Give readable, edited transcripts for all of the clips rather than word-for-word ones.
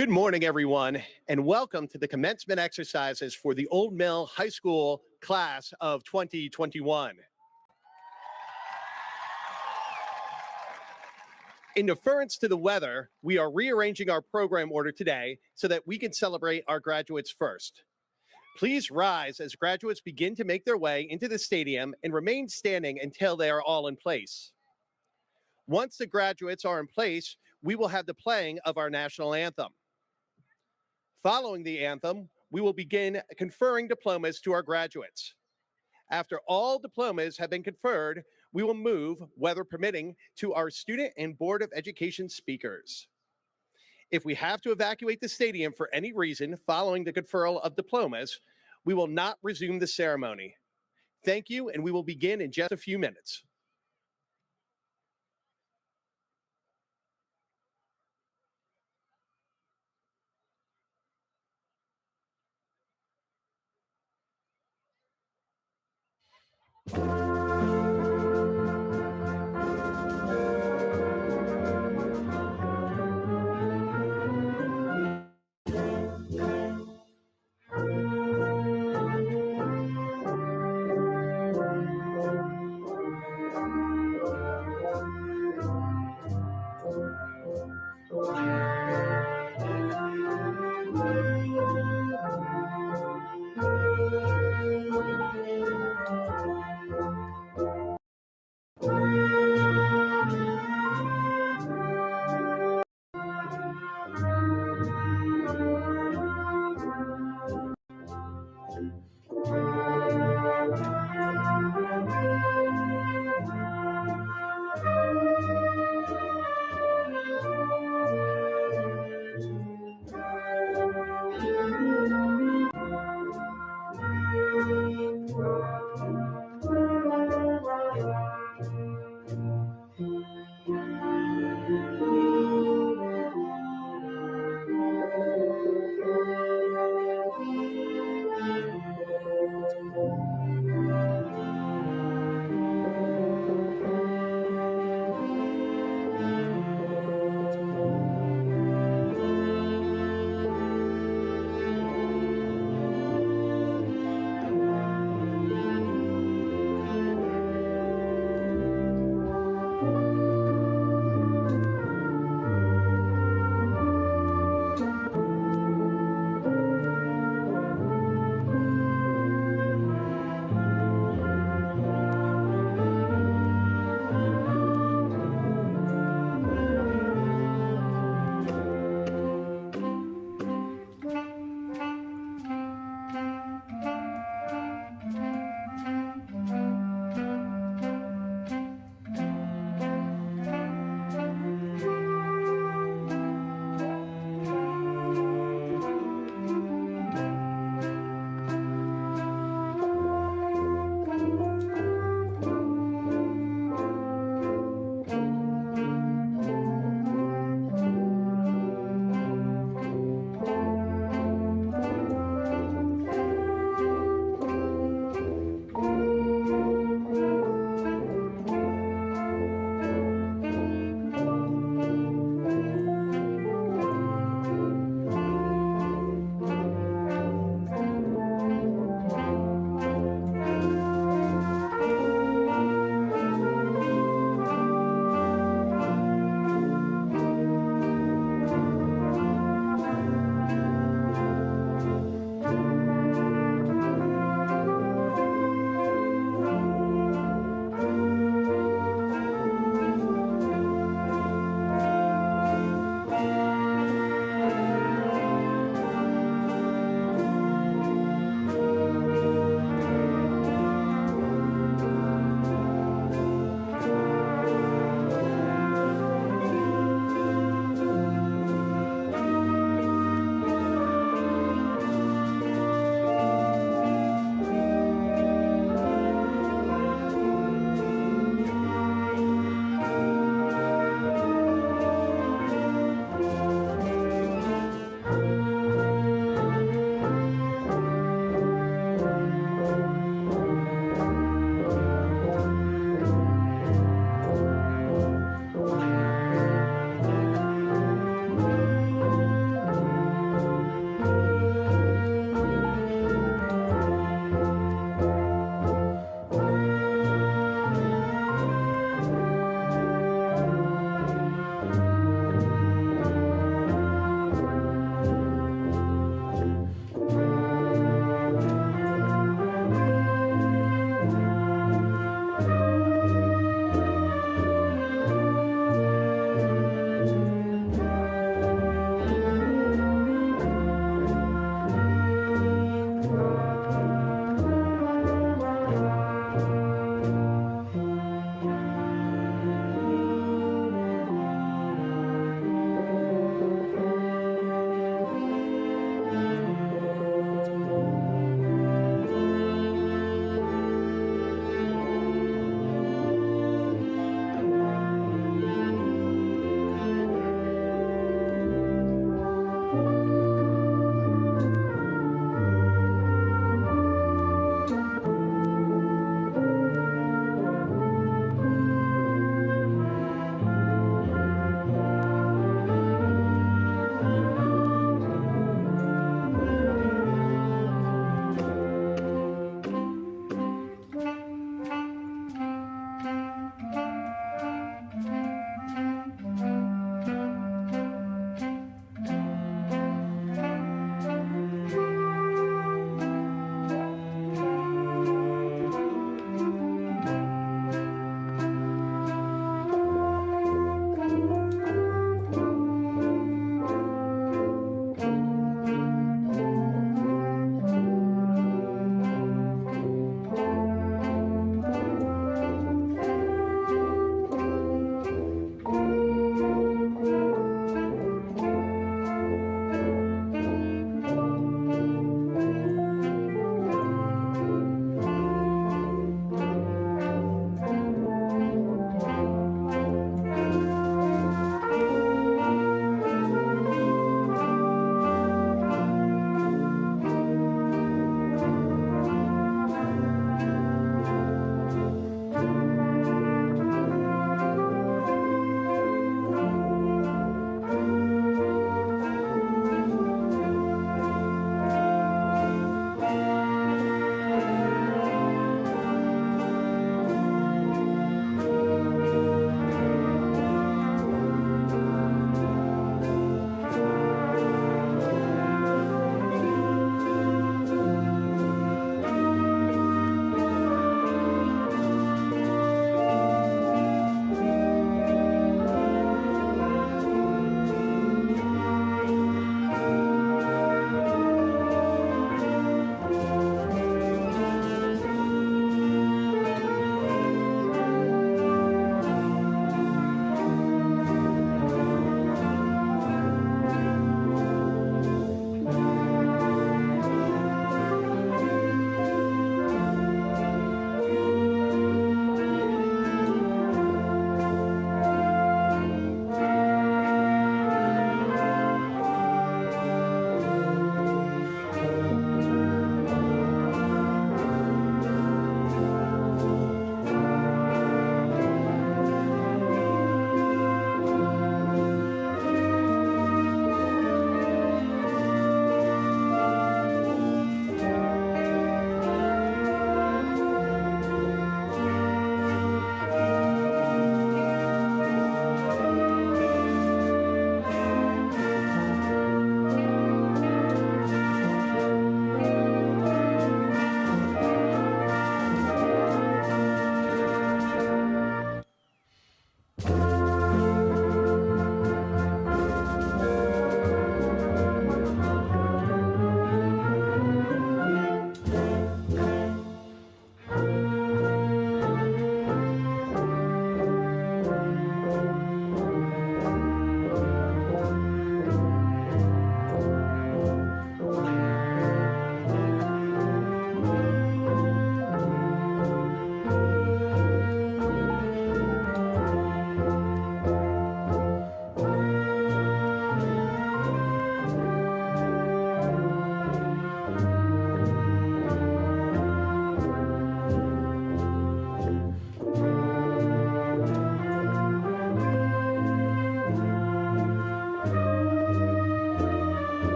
Good morning, everyone, and welcome to the commencement exercises for the Old Mill High School class of 2021. In deference to the weather, we are rearranging our program order today so that we can celebrate our graduates first. Please rise as graduates begin to make their way into the stadium and remain standing until they are all in place. Once the graduates are in place, we will have the playing of our national anthem. Following the anthem, we will begin conferring diplomas to our graduates. After all diplomas have been conferred, we will move, weather permitting, to our Student and Board of Education speakers. If we have to evacuate the stadium for any reason following the conferral of diplomas, we will not resume the ceremony. Thank you, and we will begin in just a few minutes.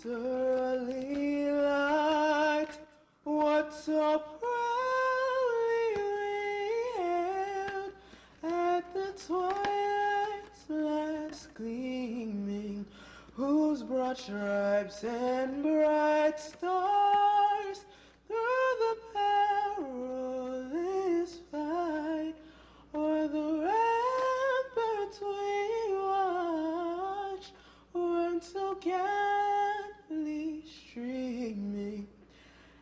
early light, what so proudly we hailed at the twilight's last gleaming, whose broad stripes and bright stars through the perilous fight o'er the ramparts we watched were so gallantly streaming,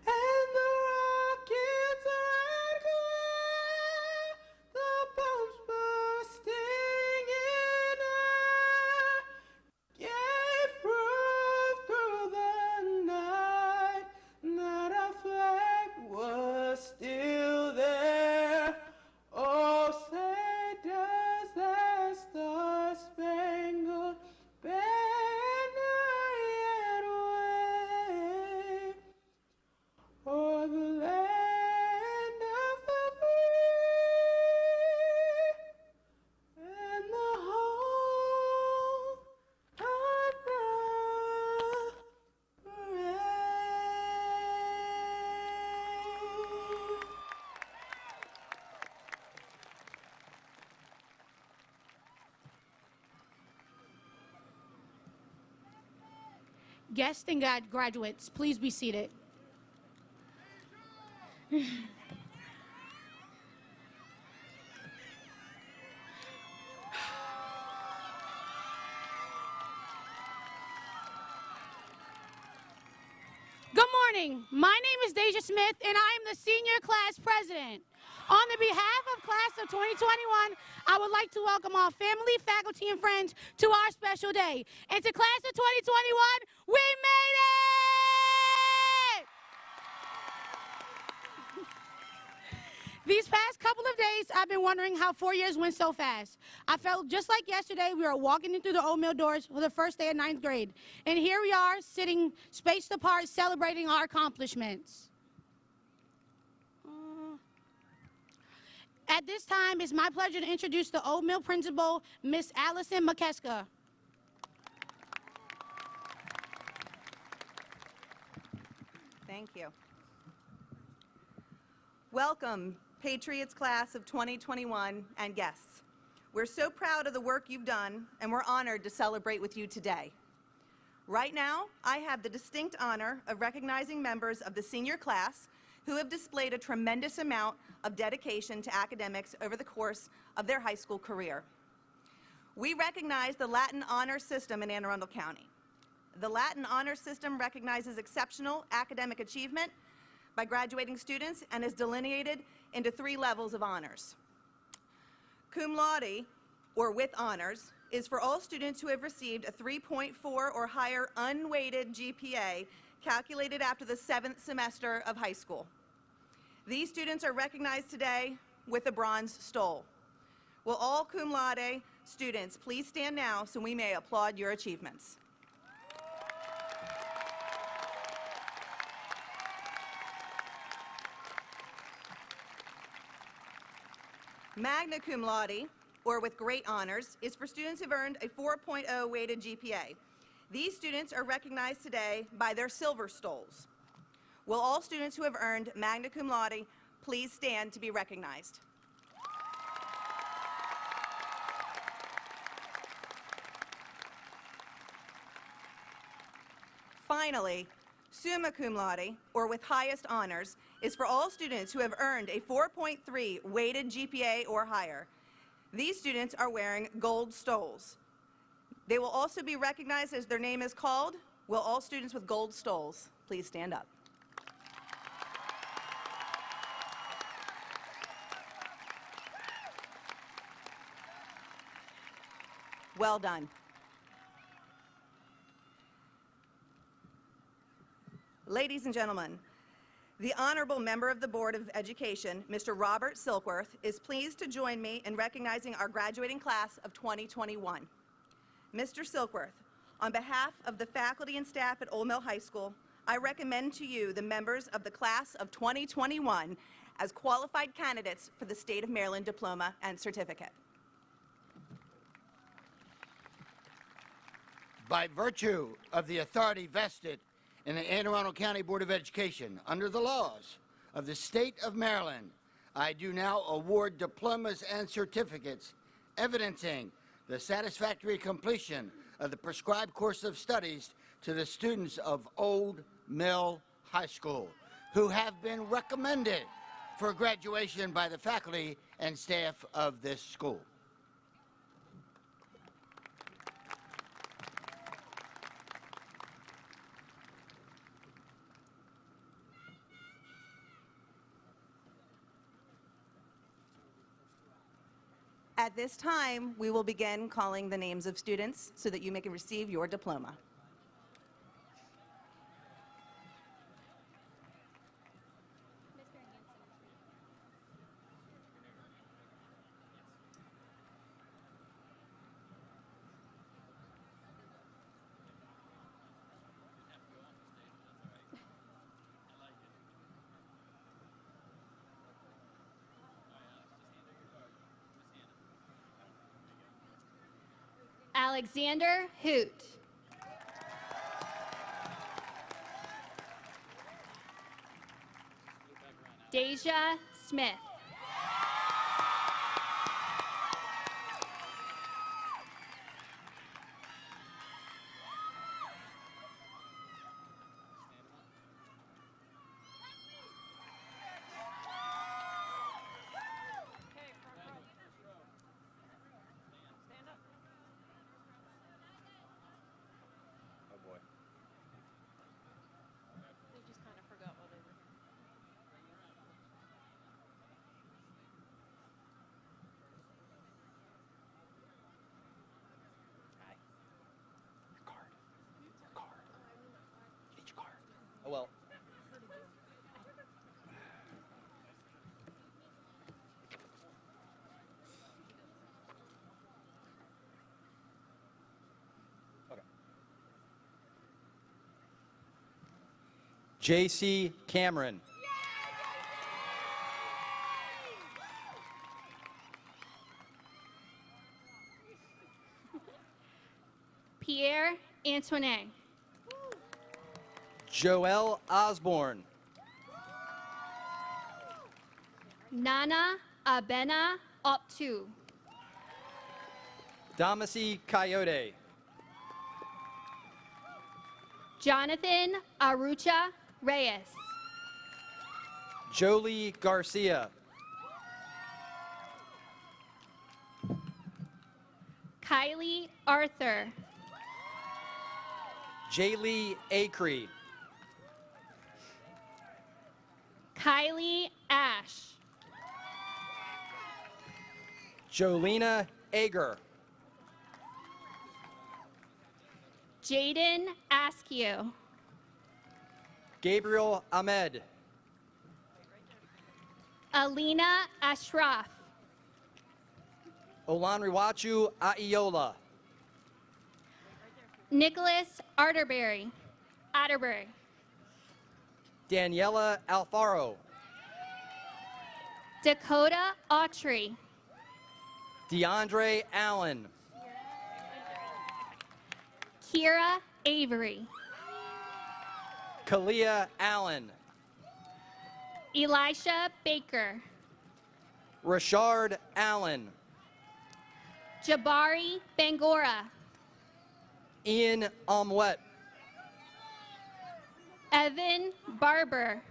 and the rockets' red glare, the bombs bursting in air, gave proof through the night that our flag was still there. Oh, say does that star-spangled banner yet wave o'er the land of the free and the home of the brave. Guests and graduates, please be seated. Good morning. My name is Deja Smith, and I am the senior class president. On the behalf of class of 2021, I would like to welcome all family, faculty, and friends to our special day. And to class of 2021, we made it! These past couple of days, I've been wondering how 4 years went so fast. I felt just like yesterday, we were walking in through the Old Mill doors for the first day of 9th grade. And here we are, sitting spaced apart, celebrating our accomplishments. At this time, it's my pleasure to introduce the Old Mill principal, Miss Allison McKeska. Thank you. Welcome, Patriots class of 2021 and guests. We're so proud of the work you've done, and we're honored to celebrate with you today. Right now, I have the distinct honor of recognizing members of the senior class who have displayed a tremendous amount of dedication to academics over the course of their high school career. We recognize the Latin Honor System in Anne Arundel County. The Latin Honor System recognizes exceptional academic achievement by graduating students and is delineated into 3 levels of honors. Cum laude, or with honors, is for all students who have received a 3.4 or higher unweighted GPA calculated after the 7th semester of high school. These students are recognized today with a Bronze Stole. Will all cum laude students please stand now so we may applaud your achievements. Magna cum laude, or with great honors, is for students who've earned a 4.0 weighted GPA. These students are recognized today by their Silver Stoles. Will all students who have earned magna cum laude please stand to be recognized? Finally, summa cum laude, or with highest honors, is for all students who have earned a 4.3 weighted GPA or higher. These students are wearing gold stoles. They will also be recognized as their name is called. Will all students with gold stoles please stand up? Well done. Ladies and gentlemen, the Honorable Member of the Board of Education, Mr. Robert Silkworth, is pleased to join me in recognizing our graduating class of 2021. Mr. Silkworth, on behalf of the faculty and staff at Old Mill High School, I recommend to you the members of the class of 2021 as qualified candidates for the State of Maryland diploma and certificate. By virtue of the authority vested in the Anne Arundel County Board of Education under the laws of the state of Maryland, I do now award diplomas and certificates evidencing the satisfactory completion of the prescribed course of studies to the students of Old Mill High School who have been recommended for graduation by the faculty and staff of this school. At this time, we will begin calling the names of students so that you may receive your diploma. Alexander Hoot. Deja Smith. Well, okay. J.C. Cameron. Pierre Antoinette. Joel Osborne. Nana Abena Optu. Damasi Coyote. Jonathan Arucha Reyes. Jolie Garcia. Kylie Arthur. Jaylee Acree. Kylie Ash. Jolena Ager. Jaden Askew. Gabriel Ahmed. Alina Ashraf. Olanriwachu Aiola. Nicholas Atterbury. Daniela Alfaro. Dakota Autry. DeAndre Allen. Kira Avery. Kalia Allen. Elisha Baker. Rashard Allen. Jabari Bangora. Ian Omwet. Evan Barber.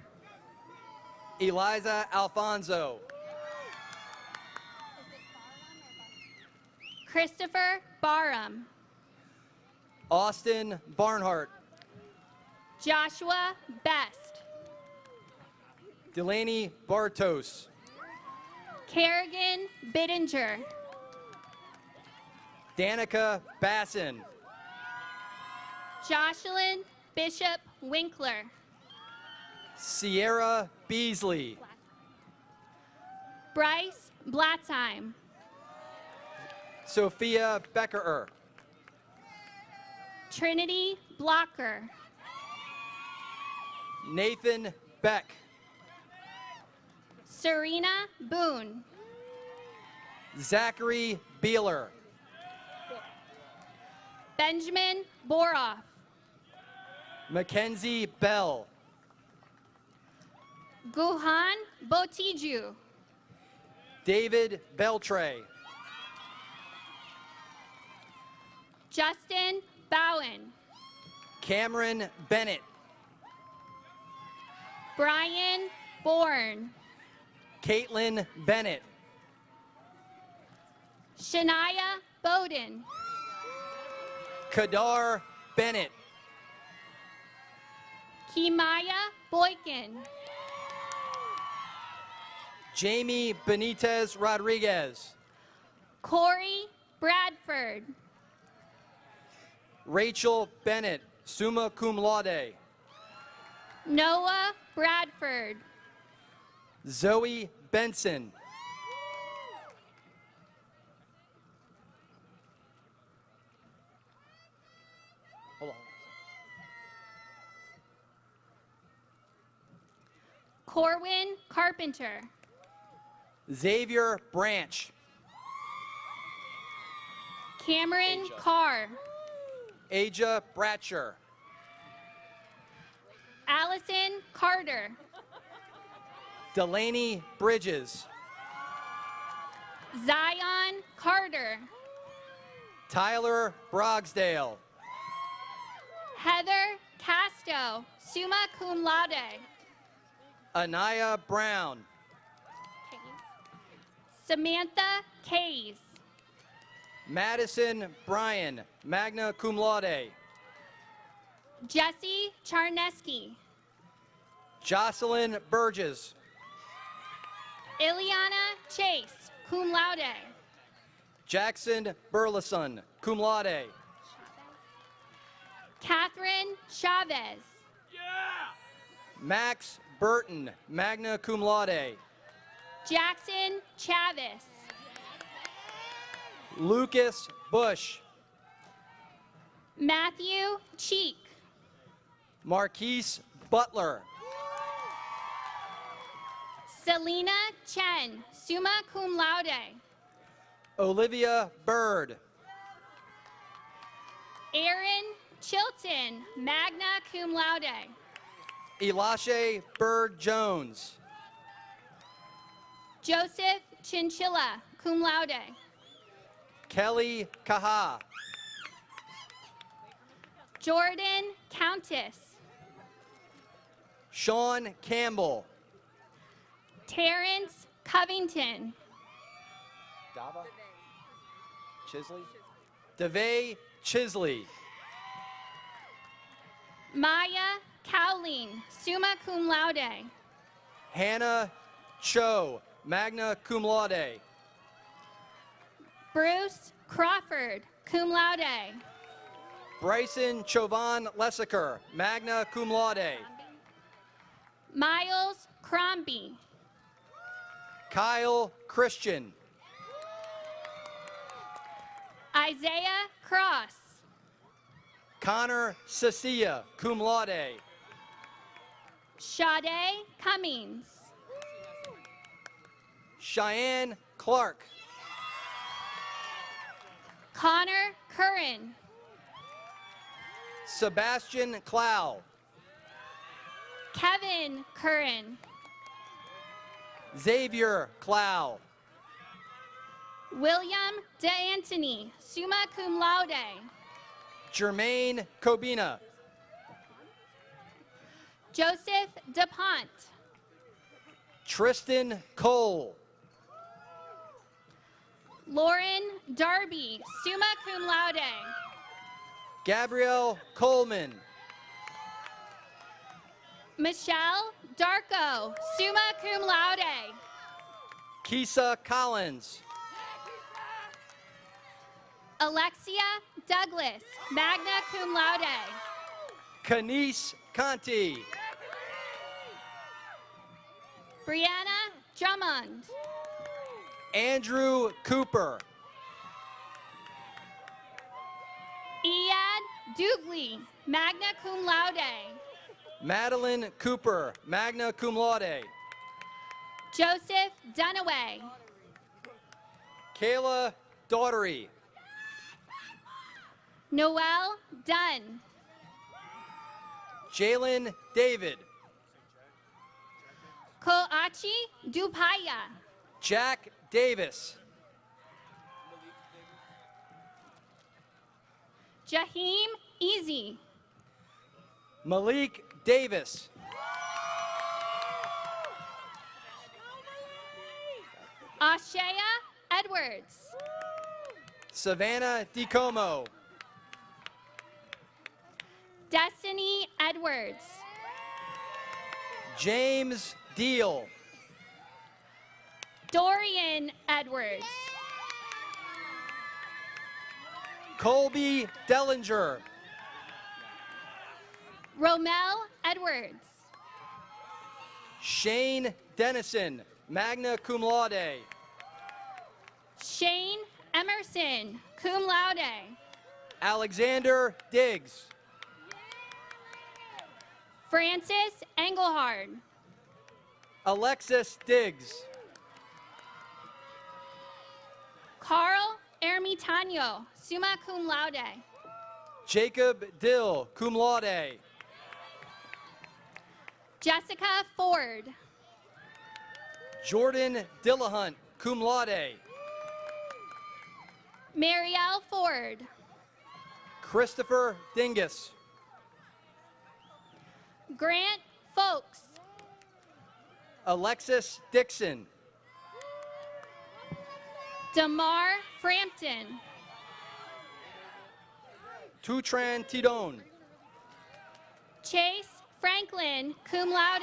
Eliza Alfonso. Christopher Barham. Austin Barnhart. Joshua Best. Delaney Bartos. Kerrigan Bittinger. Danica Basson. Jocelyn Bishop Winkler. Sierra Beasley. Bryce Blatzheim. Sophia Beckerer. Trinity Blocker. Nathan Beck. Serena Boone. Zachary Beeler. Benjamin Boroff. Mackenzie Bell. Guhan Botiju. David Beltray. Justin Bowen. Cameron Bennett. Brian Bourne. Caitlin Bennett. Shania Bowden. Kadar Bennett. Kimaya Boykin. Jamie Benitez Rodriguez. Corey Bradford. Rachel Bennett, summa cum laude. Noah Bradford. Zoe Benson. Hold on. Corwin Carpenter. Xavier Branch. Cameron Asia. Carr. Aja Bratcher. Allison Carter. Delaney Bridges. Zion Carter. Tyler Brogsdale. Heather Casto, summa cum laude. Anaya Brown. Samantha Kays. Madison Bryan, magna cum laude. Jesse Charneski. Jocelyn Burgess. Ileana Chase, cum laude. Jackson Burleson, cum laude. Catherine Chavez. Max Burton, magna cum laude. Jackson Chavis. Lucas Bush. Matthew Cheek. Marquise Butler. Selena Chen, summa cum laude. Olivia Bird. Aaron Chilton, magna cum laude. Elashe Bird Jones. Joseph Chinchilla, cum laude. Kelly Kaha. Jordan Countess. Sean Campbell. Terrence Covington. Dava? Chisley? DeVay Chisley. Maya Cowling, summa cum laude. Hannah Cho, magna cum laude. Bruce Crawford, cum laude. Bryson Chauvin Lessiker, magna cum laude. Miles Crombie. Kyle Christian. Isaiah Cross. Connor Cecilia, cum laude. Sade Cummings. Cheyenne Clark. Connor Curran. Sebastian Clow. Kevin Curran. Xavier Clow. William DeAntony, summa cum laude. Jermaine Kobina. Joseph DuPont. Tristan Cole. Lauren Darby, summa cum laude. Gabrielle Coleman. Michelle Darko, summa cum laude. Kisa Collins. Alexia Douglas, magna cum laude. Kanice Conti. Brianna Drummond. Andrew Cooper. Iad Dougley, magna cum laude. Madeline Cooper, magna cum laude. Joseph Dunaway. Kayla Daughtery. Noel Dunn. Jalen David. Koachi Dupaya. Jack Davis. Jaheim Easy. Malik Davis. Ashaya Edwards. Savannah DeComo. Destiny Edwards. James Deal. Dorian Edwards. Colby Dellinger. Romel Edwards. Shane Dennison, magna cum laude. Shane Emerson, cum laude. Alexander Diggs. Francis Engelhard. Alexis Diggs. Carl Ermitaño, summa cum laude. Jacob Dill, cum laude. Jessica Ford. Jordan Dillahunt, cum laude. Marielle Ford. Christopher Dingus. Grant Folks. Alexis Dixon. Damar Frampton. Tutran Tidon. Chase Franklin, cum laude.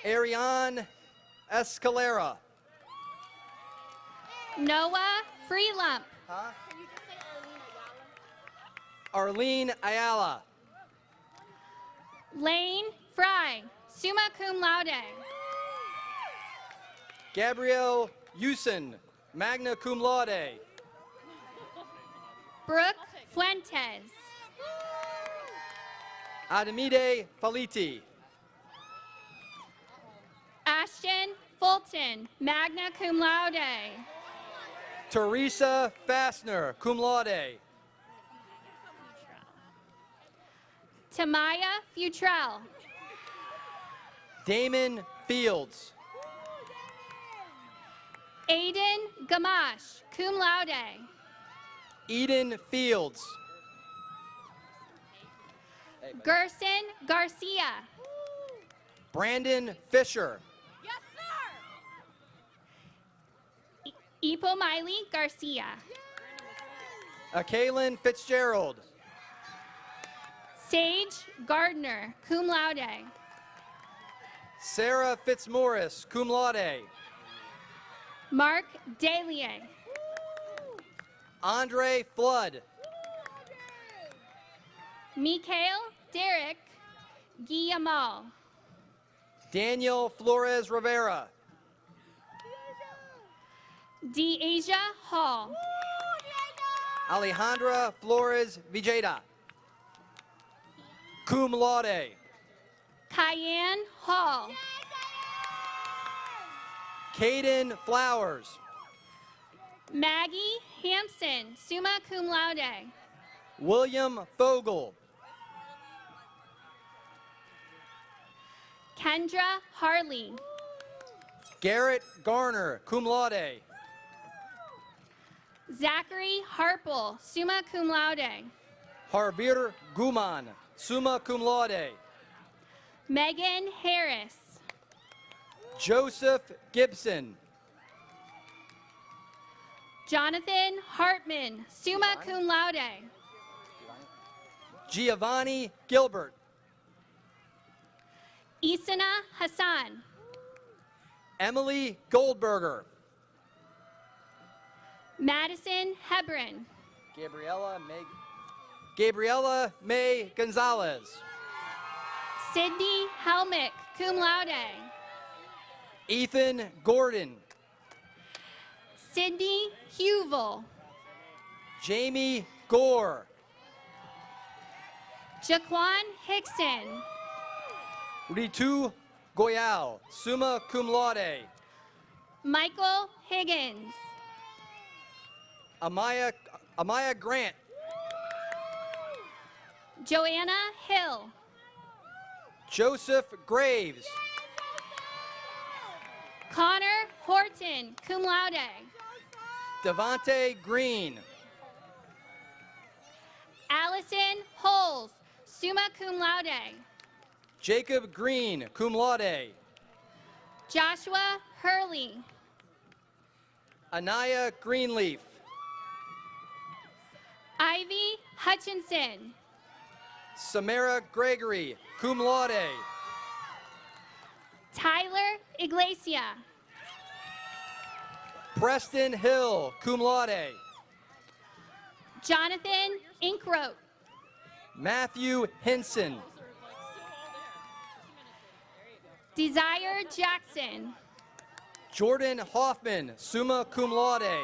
Ariane Escalera. Noah Freelump. Arlene Ayala. Lane Fry, summa cum laude. Gabrielle Usen, magna cum laude. Brooke Fuentes. Ademide Faliti. Ashton Fulton, magna cum laude. Teresa Fassner, cum laude. Tamaya Futrell. Damon Fields. Aiden Gamache, cum laude. Eden Fields. Gerson Garcia. Brandon Fisher. Ipo Miley Garcia. Kaylin Fitzgerald. Sage Gardner, cum laude. Sarah Fitzmaurice, cum laude. Mark Dalier. Andre Flood. Mikhail Derek Guillemot. Daniel Flores Rivera. Deasia Hall. Alejandra Flores Villeda. Cum laude. Cayenne Hall. Caden Flowers. Maggie Hampson, summa cum laude. William Fogel. Kendra Harley. Garrett Garner, cum laude. Zachary Harple, summa cum laude. Harvir Guman, summa cum laude. Megan Harris. Joseph Gibson. Jonathan Hartman, summa cum laude. Giovanni Gilbert. Isana Hassan. Emily Goldberger. Madison Hebron. Gabriella May Gonzalez. Sydney Helmick, cum laude. Ethan Gordon. Sydney Huvel. Jamie Gore. Jaquan Hickson. Ritu Goyal, summa cum laude. Michael Higgins. Amaya Grant. Joanna Hill. Joseph Graves. Connor Horton, cum laude. Devontae Green. Allison Holes, summa cum laude. Jacob Green, cum laude. Joshua Hurley. Anaya Greenleaf. Ivy Hutchinson. Samara Gregory, cum laude. Tyler Iglesia. Preston Hill, cum laude. Jonathan Inkroat. Matthew Hinson. Desire Jackson. Jordan Hoffman, summa cum laude.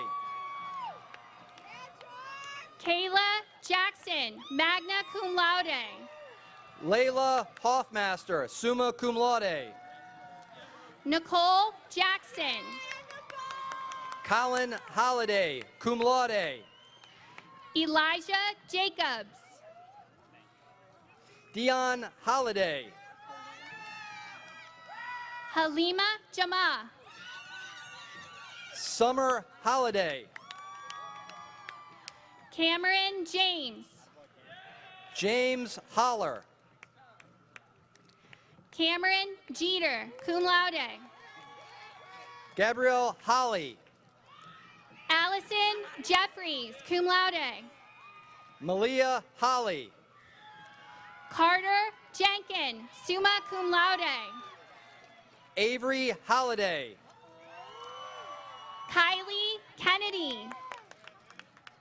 Kayla Jackson, magna cum laude. Layla Hoffmaster, summa cum laude. Nicole Jackson. Colin Holliday, cum laude. Elijah Jacobs. Dion Holliday. Halima Jama. Summer Holiday. Cameron James. James Holler. Cameron Jeter, cum laude. Gabrielle Holly. Allison Jeffries, cum laude. Malia Holly. Carter Jenkin, summa cum laude. Avery Holiday. Kylie Kennedy.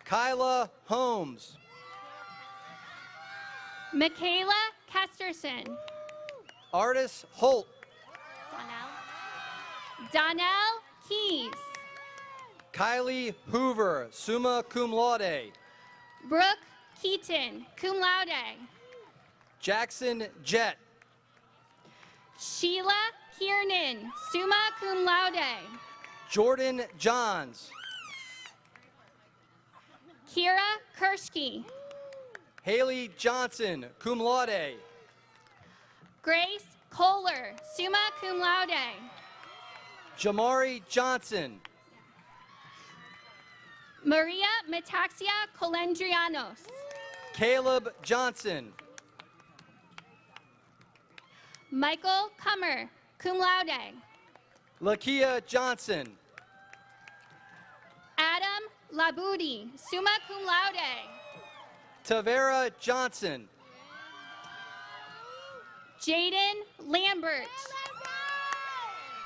Kyla Holmes. Michaela Kesterson. Artis Holt. Donnell Keys. Kylie Hoover, summa cum laude. Brooke Keaton, cum laude. Jackson Jett. Sheila Kiernan, summa cum laude. Jordan Johns. Kira Kershke. Haley Johnson, cum laude. Grace Kohler, summa cum laude. Jamari Johnson. Maria Metaxia Colendrianos. Caleb Johnson. Michael Kummer, cum laude. Lakia Johnson. Adam Labudi, summa cum laude. Tavera Johnson. Jaden Lambert.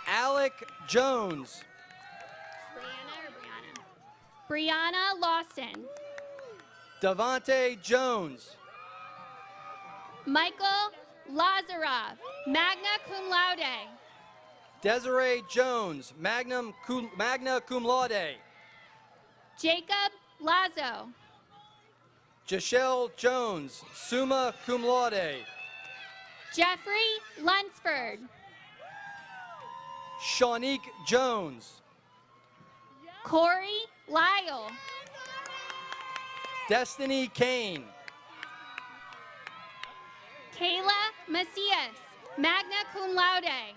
Alec Jones. Brianna Lawson. Devontae Jones. Michael Lazarov, magna cum laude. Desiree Jones, magna cum laude. Jacob Lazo. Jashelle Jones, summa cum laude. Jeffrey Lunsford. Shaunique Jones. Corey Lyle. Destiny Kane. Kayla Macias, magna cum laude.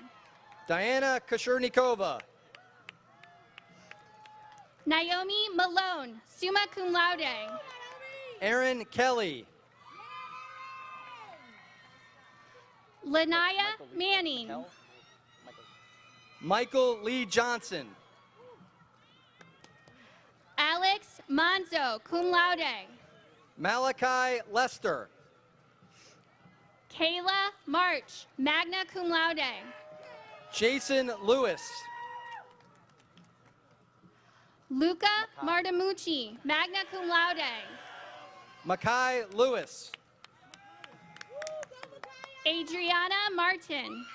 Diana Kashurnikova. Naomi Malone, summa cum laude. Aaron Kelly. Lanaya Manning. Michael Lee Johnson. Alex Manzo, cum laude. Malachi Lester. Kayla March, magna cum laude. Jason Lewis. Luca Martimucci, magna cum laude. Makai Lewis. Adriana Martin.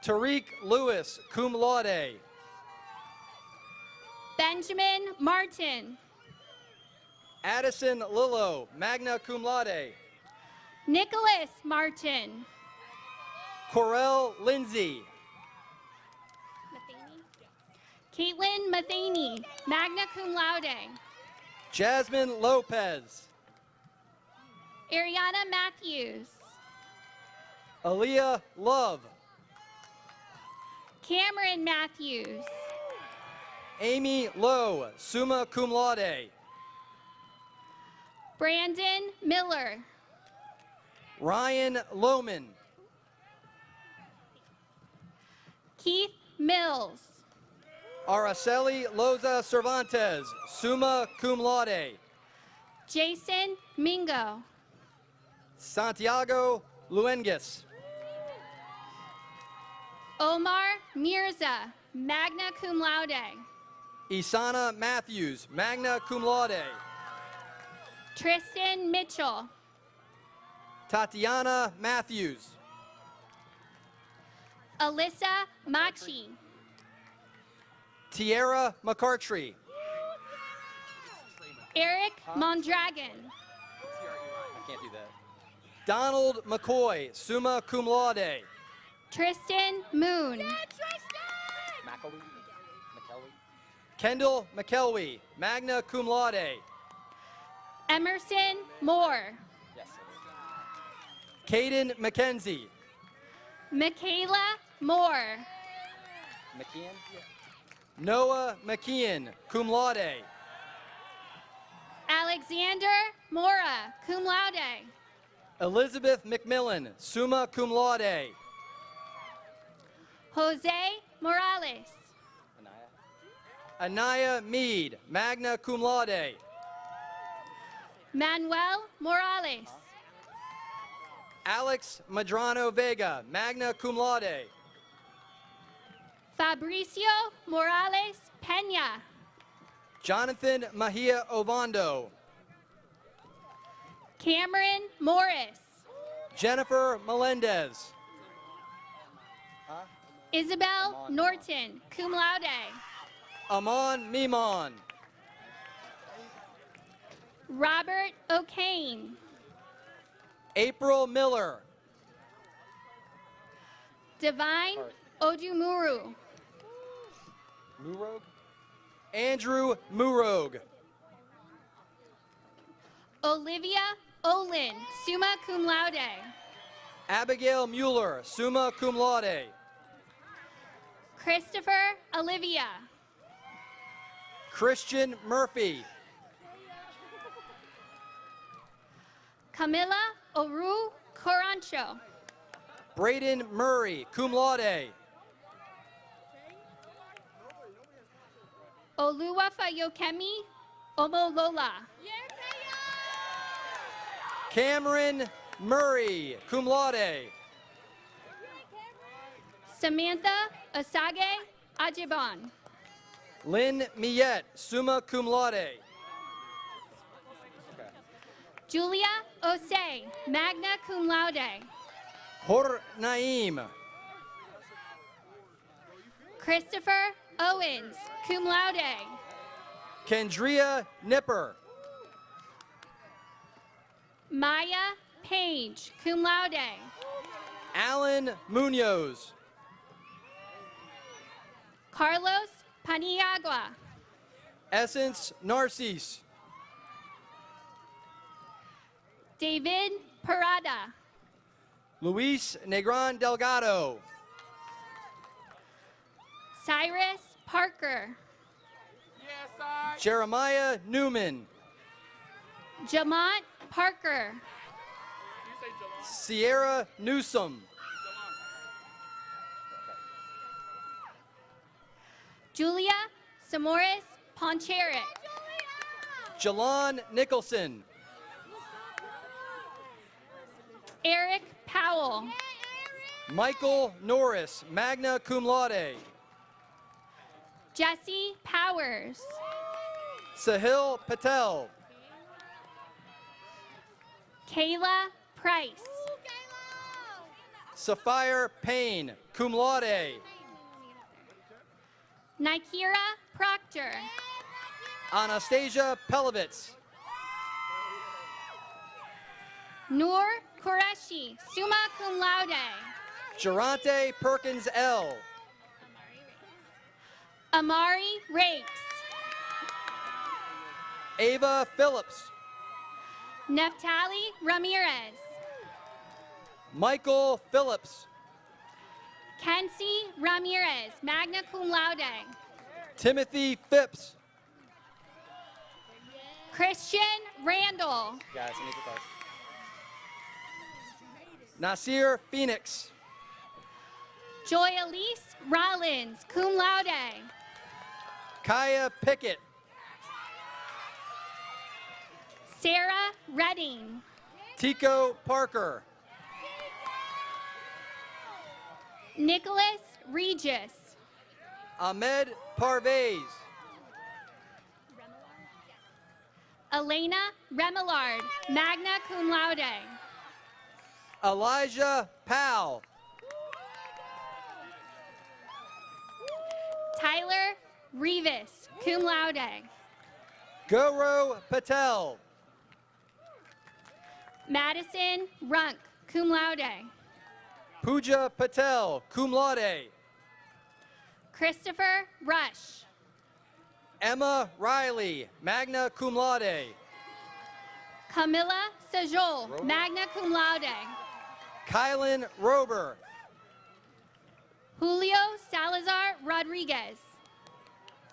Tariq Lewis, cum laude. Benjamin Martin. Addison Lillo, magna cum laude. Nicholas Martin. Corel Lindsay. Caitlin Matheny, magna cum laude. Jasmine Lopez. Ariana Matthews. Aaliyah Love. Cameron Matthews. Amy Lowe, summa cum laude. Brandon Miller. Ryan Lohman. Keith Mills. Araceli Loza Cervantes, summa cum laude. Jason Mingo. Santiago Luengas. Omar Mirza, magna cum laude. Isana Matthews, magna cum laude. Tristan Mitchell. Tatiana Matthews. Alyssa Machi. Tierra McCartree. Eric Mondragon. I can't do that. Donald McCoy, summa cum laude. Tristan Moon. Kendall McKelwey, magna cum laude. Emerson Moore. Caden McKenzie. Michaela Moore. Noah McKeon, cum laude. Alexander Mora, cum laude. Elizabeth McMillan, summa cum laude. Jose Morales. Anaya Mead, magna cum laude. Manuel Morales. Alex Madrano Vega, magna cum laude. Fabricio Morales Peña. Jonathan Mahia Ovando. Cameron Morris. Jennifer Melendez. Isabel Norton, cum laude. Amon Mimon. Robert O'Kane. April Miller. Divine Odumuru. Andrew Murog. Olivia Olin, summa cum laude. Abigail Mueller, summa cum laude. Christopher Olivia. Christian Murphy. Camilla Oru Corancho. Braden Murray, cum laude. Oluwafayokemi Omolola. Cameron Murray, cum laude. Samantha Asage Ajiban. Lynn Miette, summa cum laude. Julia Osei, magna cum laude. Hor Naim. Christopher Owens, cum laude. Kendria Nipper. Maya Page, cum laude. Alan Munoz. Carlos Paniagua. Essence Narcisse. David Parada. Luis Negron Delgado. Cyrus Parker. Jeremiah Newman. Jamont Parker. Sierra Newsom. Julia Samoris Poncheret. Jalon Nicholson. Eric Powell. Michael Norris, magna cum laude. Jesse Powers. Sahil Patel. Kayla Price. Sapphire Payne, cum laude. Nikira Proctor. Anastasia Pelovitz. Noor Qureshi, summa cum laude. Gerante Perkins L. Amari Rakes. Ava Phillips. Neftali Ramirez. Michael Phillips. Kenzie Ramirez, magna cum laude. Timothy Phipps. Christian Randall. Guys, I need the cards. Nasir Phoenix. Joy Elise Rollins, cum laude. Kaya Pickett. Sarah Redding. Tico Parker. Nicholas Regis. Ahmed Parvez. Elena Remillard, magna cum laude. Elijah Powell. Tyler Rivas, cum laude. Gaurav Patel. Madison Runk, cum laude. Pooja Patel, cum laude. Christopher Rush. Emma Riley, magna cum laude. Camilla Sajol, magna cum laude. Kylan Rober. Julio Salazar Rodriguez.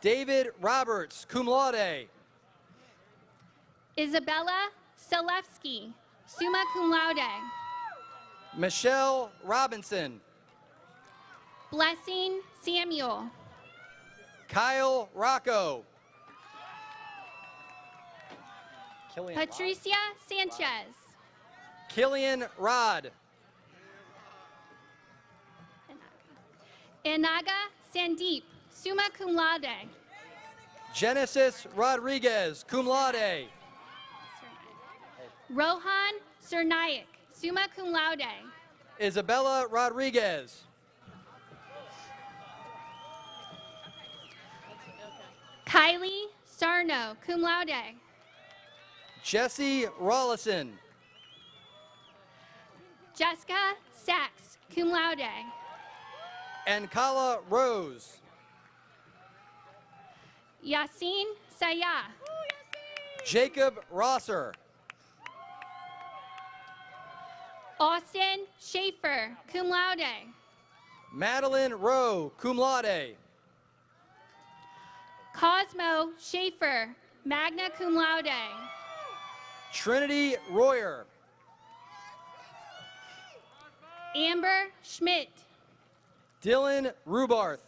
David Roberts, cum laude. Isabella Selewski, summa cum laude. Michelle Robinson. Blessing Samuel. Kyle Rocco. Patricia Sanchez. Killian Rod. Inaga Sandeep, summa cum laude. Genesis Rodriguez, cum laude. Rohan Cernaik, summa cum laude. Isabella Rodriguez. Kylie Sarno, cum laude. Jesse Rollison. Jessica Sachs, cum laude. Ankala Rose. Yasin Sayah. Jacob Rosser. Austin Schaefer, cum laude. Madeline Rowe, cum laude. Cosmo Schaefer, magna cum laude. Trinity Royer. Amber Schmidt. Dylan Rubarth.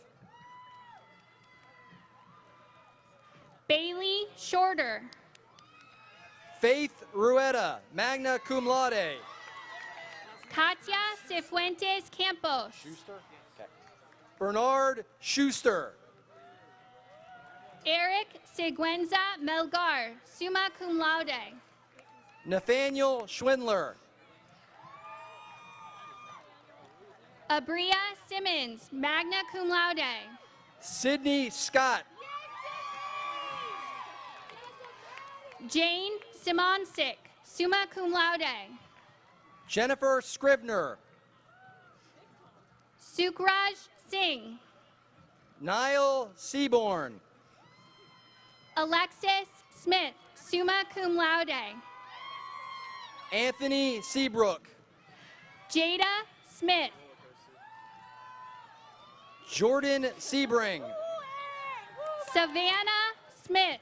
Bailey Shorter. Faith Rueda, magna cum laude. Katia Cifuentes Campos. Bernard Schuster. Eric Seguenza Melgar, summa cum laude. Nathaniel Schwindler. Abria Simmons, magna cum laude. Sydney Scott. Jane Simonsic, summa cum laude. Jennifer Scribner. Sukraj Singh. Niall Seaborn. Alexis Smith, summa cum laude. Anthony Seabrook. Jada Smith. Jordan Sebring. Savannah Smith.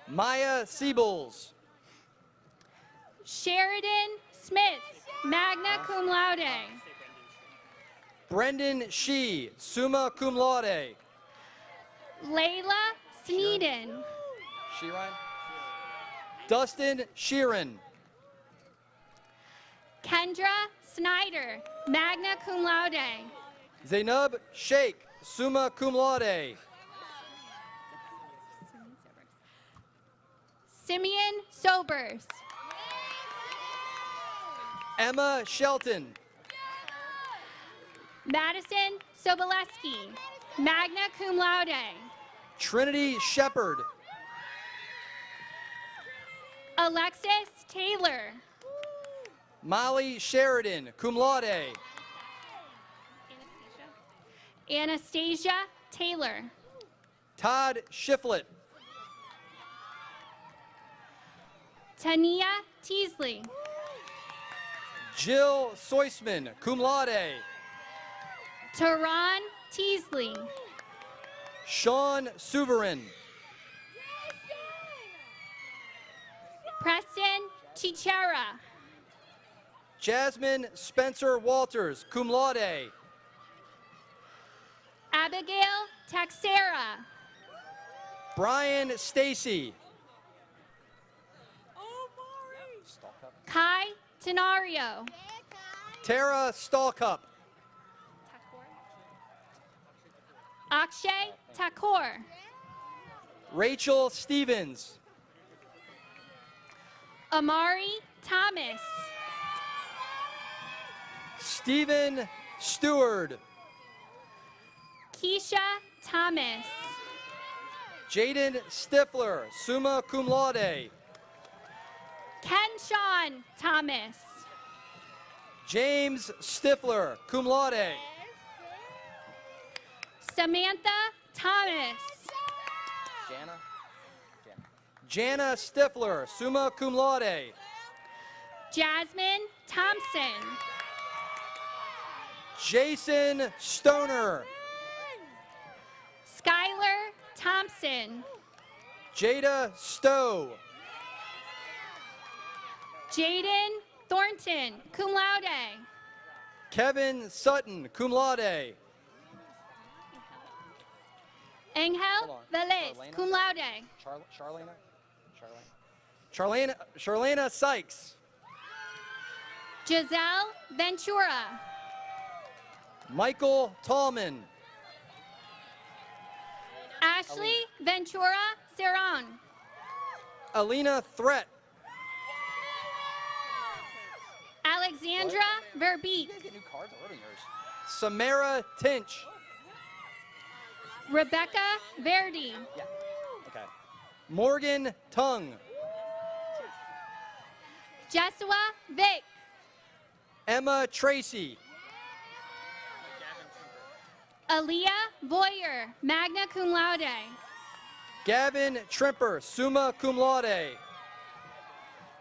Maya Siebels. Sheridan Smith, magna cum laude. Brendan Shee, summa cum laude. Layla Sneeden. Sheeran. Dustin Sheeran. Kendra Snyder, magna cum laude. Zainab Sheikh, summa cum laude. Simeon Sobers. Emma Shelton. Madison Soboleski, magna cum laude. Trinity Shepard. Alexis Taylor. Molly Sheridan, cum laude. Anastasia Taylor. Todd Shiflett. Tania Teasley. Jill Soisman, cum laude. Tehran Teasley. Sean Suverin. Preston Chichera. Jasmine Spencer Walters, cum laude. Abigail Taxera. Brian Stacy. Kai Tenario. Tara Stallcup. Akshay Thakur. Rachel Stevens. Amari Thomas. Stephen Stewart. Keisha Thomas. Jaden Stifler, summa cum laude. Kenshawn Thomas. James Stifler, cum laude. Samantha Thomas. Jana Stifler, summa cum laude. Jasmine Thompson. Jason Stoner. Skylar Thompson. Jada Stowe. Jaden Thornton, cum laude. Kevin Sutton, cum laude. Angel Velez, cum laude. Charlena Sykes. Giselle Ventura. Michael Tallman. Ashley Ventura Cerron. Alina Threat. Alexandra Verbeek. Samara Tinch. Rebecca Verdi. Morgan Tung. Jesua Vick. Emma Tracy. Aaliyah Boyer, magna cum laude. Gavin Trimper, summa cum laude.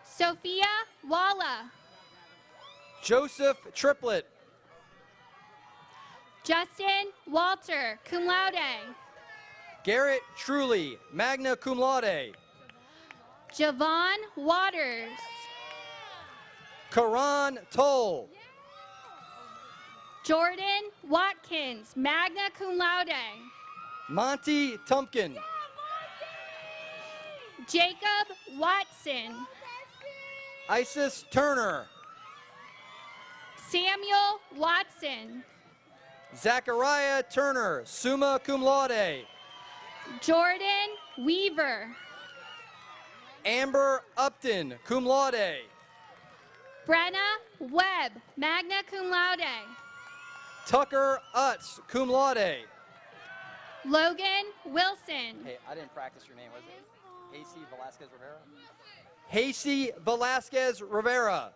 Sophia Walla. Joseph Triplett. Justin Walter, cum laude. Garrett Truly, magna cum laude. Javon Waters. Karan Toll. Jordan Watkins, magna cum laude. Monty Tumpkin. Jacob Watson. Isis Turner. Samuel Watson. Zachariah Turner, summa cum laude. Jordan Weaver. Amber Upton, cum laude. Brenna Webb, magna cum laude. Tucker Utz, cum laude. Logan Wilson. Hey, I didn't practice your name, was it? Hasty Velasquez Rivera? Hasty Velasquez Rivera.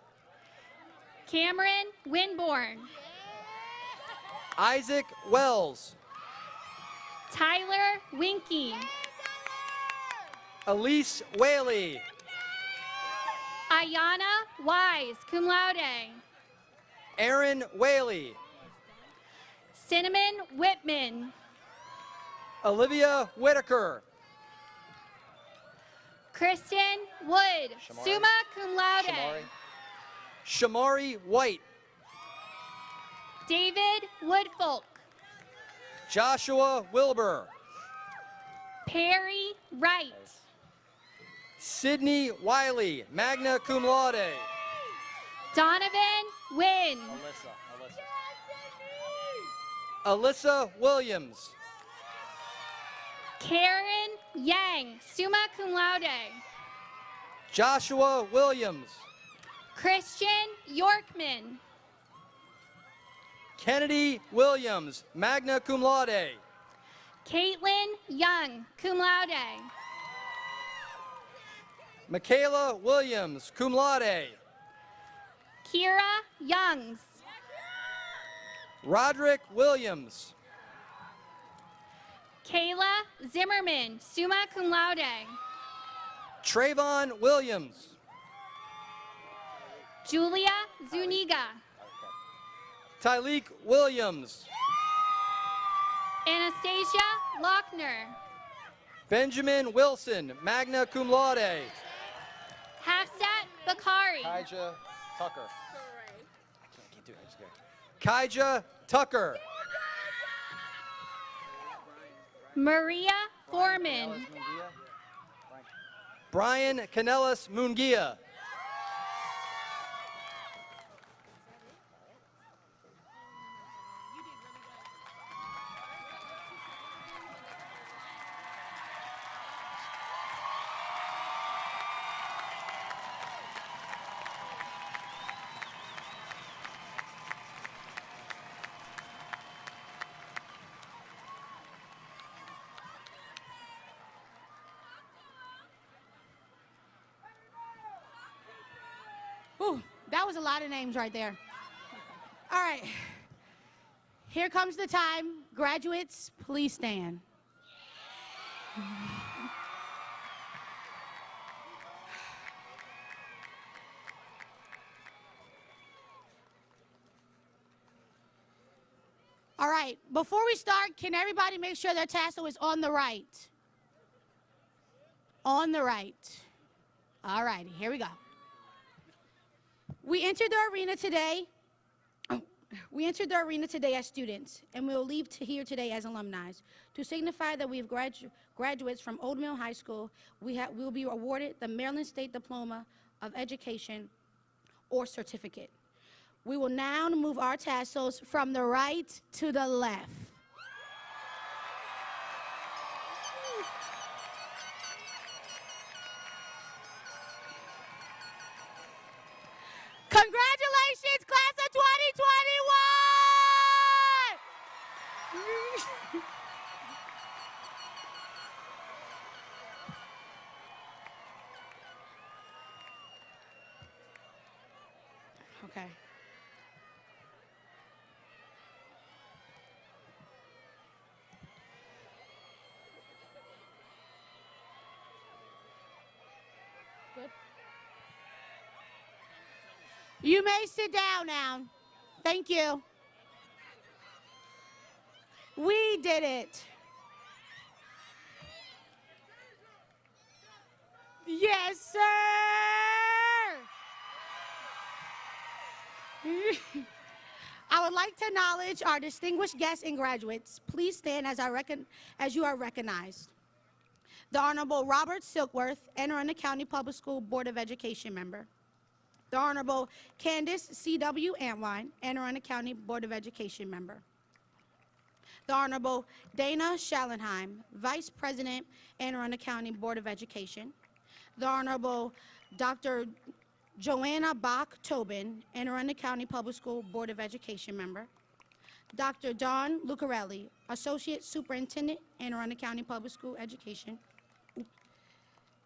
Cameron Winborn. Isaac Wells. Tyler Winky. Elise Whaley. Ayana Wise, cum laude. Aaron Whaley. Cinnamon Whitman. Olivia Whitaker. Kristen Wood, summa cum laude. Shamari White. David Woodfolk. Joshua Wilbur. Perry Wright. Sydney Wiley, magna cum laude. Donovan Wynn. Alyssa Williams. Karen Yang, summa cum laude. Joshua Williams. Christian Yorkman. Kennedy Williams, magna cum laude. Caitlin Young, cum laude. Michaela Williams, cum laude. Kira Youngs. Roderick Williams. Kayla Zimmerman, summa cum laude. Trayvon Williams. Julia Zuniga. Tyleek Williams. Anastasia Lochner. Benjamin Wilson, magna cum laude. Hafsat Bakari. Kaija Tucker. Can't do it, I'm scared. Kaija Tucker. Maria Foreman. Brian Canellis Mungia. Whew, that was a lot of names right there. All right. Here comes the time. Graduates, please stand. All right, before we start, can everybody make sure their tassel is on the right? On the right. All righty, here we go. We entered the arena today. We entered the arena today as students, and we will leave here today as alumni. To signify that we have graduates from Old Mill High School, we will be awarded the Maryland State Diploma of Education or certificate. We will now move our tassels from the right to the left. Congratulations, class of 2021! Okay. Good. You may sit down now. Thank you. We did it. Yes, sir. I would like to acknowledge our distinguished guests and graduates. Please stand as you are recognized. The Honorable Robert Silkworth, Anne Arundel County Public School Board of Education member. The Honorable Candace C.W. Antwine, Anne Arundel County Board of Education member. The Honorable Dana Schallenheim, Vice President, Anne Arundel County Board of Education. The Honorable Dr. Joanna Bach-Tobin, Anne Arundel County Public School Board of Education member. Dr. Dawn Lucarelli, Associate Superintendent, Anne Arundel County Public School Education.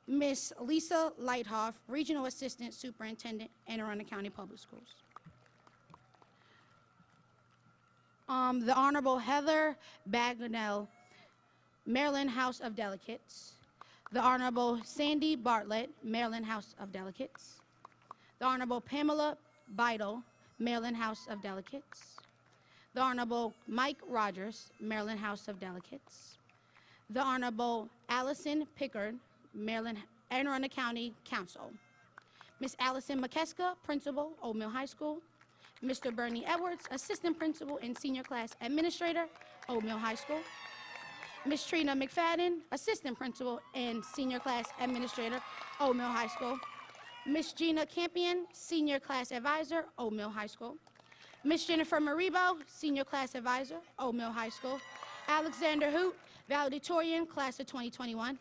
Miss Lisa Lighthoff, Regional Assistant Superintendent, Anne Arundel County Public Schools. The Honorable Heather Bagnell, Maryland House of Delegates. The Honorable Sandy Bartlett, Maryland House of Delegates. The Honorable Pamela Beidel, Maryland House of Delegates. The Honorable Mike Rogers, Maryland House of Delegates. The Honorable Allison Pickard, Maryland, Anne Arundel County Council. Miss Allison McKeska, Principal, Old Mill High School. Mr. Bernie Edwards, Assistant Principal and Senior Class Administrator, Old Mill High School. Miss Trina McFadden, Assistant Principal and Senior Class Administrator, Old Mill High School. Miss Gina Campion, Senior Class Advisor, Old Mill High School. Miss Jennifer Maribo, Senior Class Advisor, Old Mill High School. Alexander Hoot, Valedictorian, Class of 2021.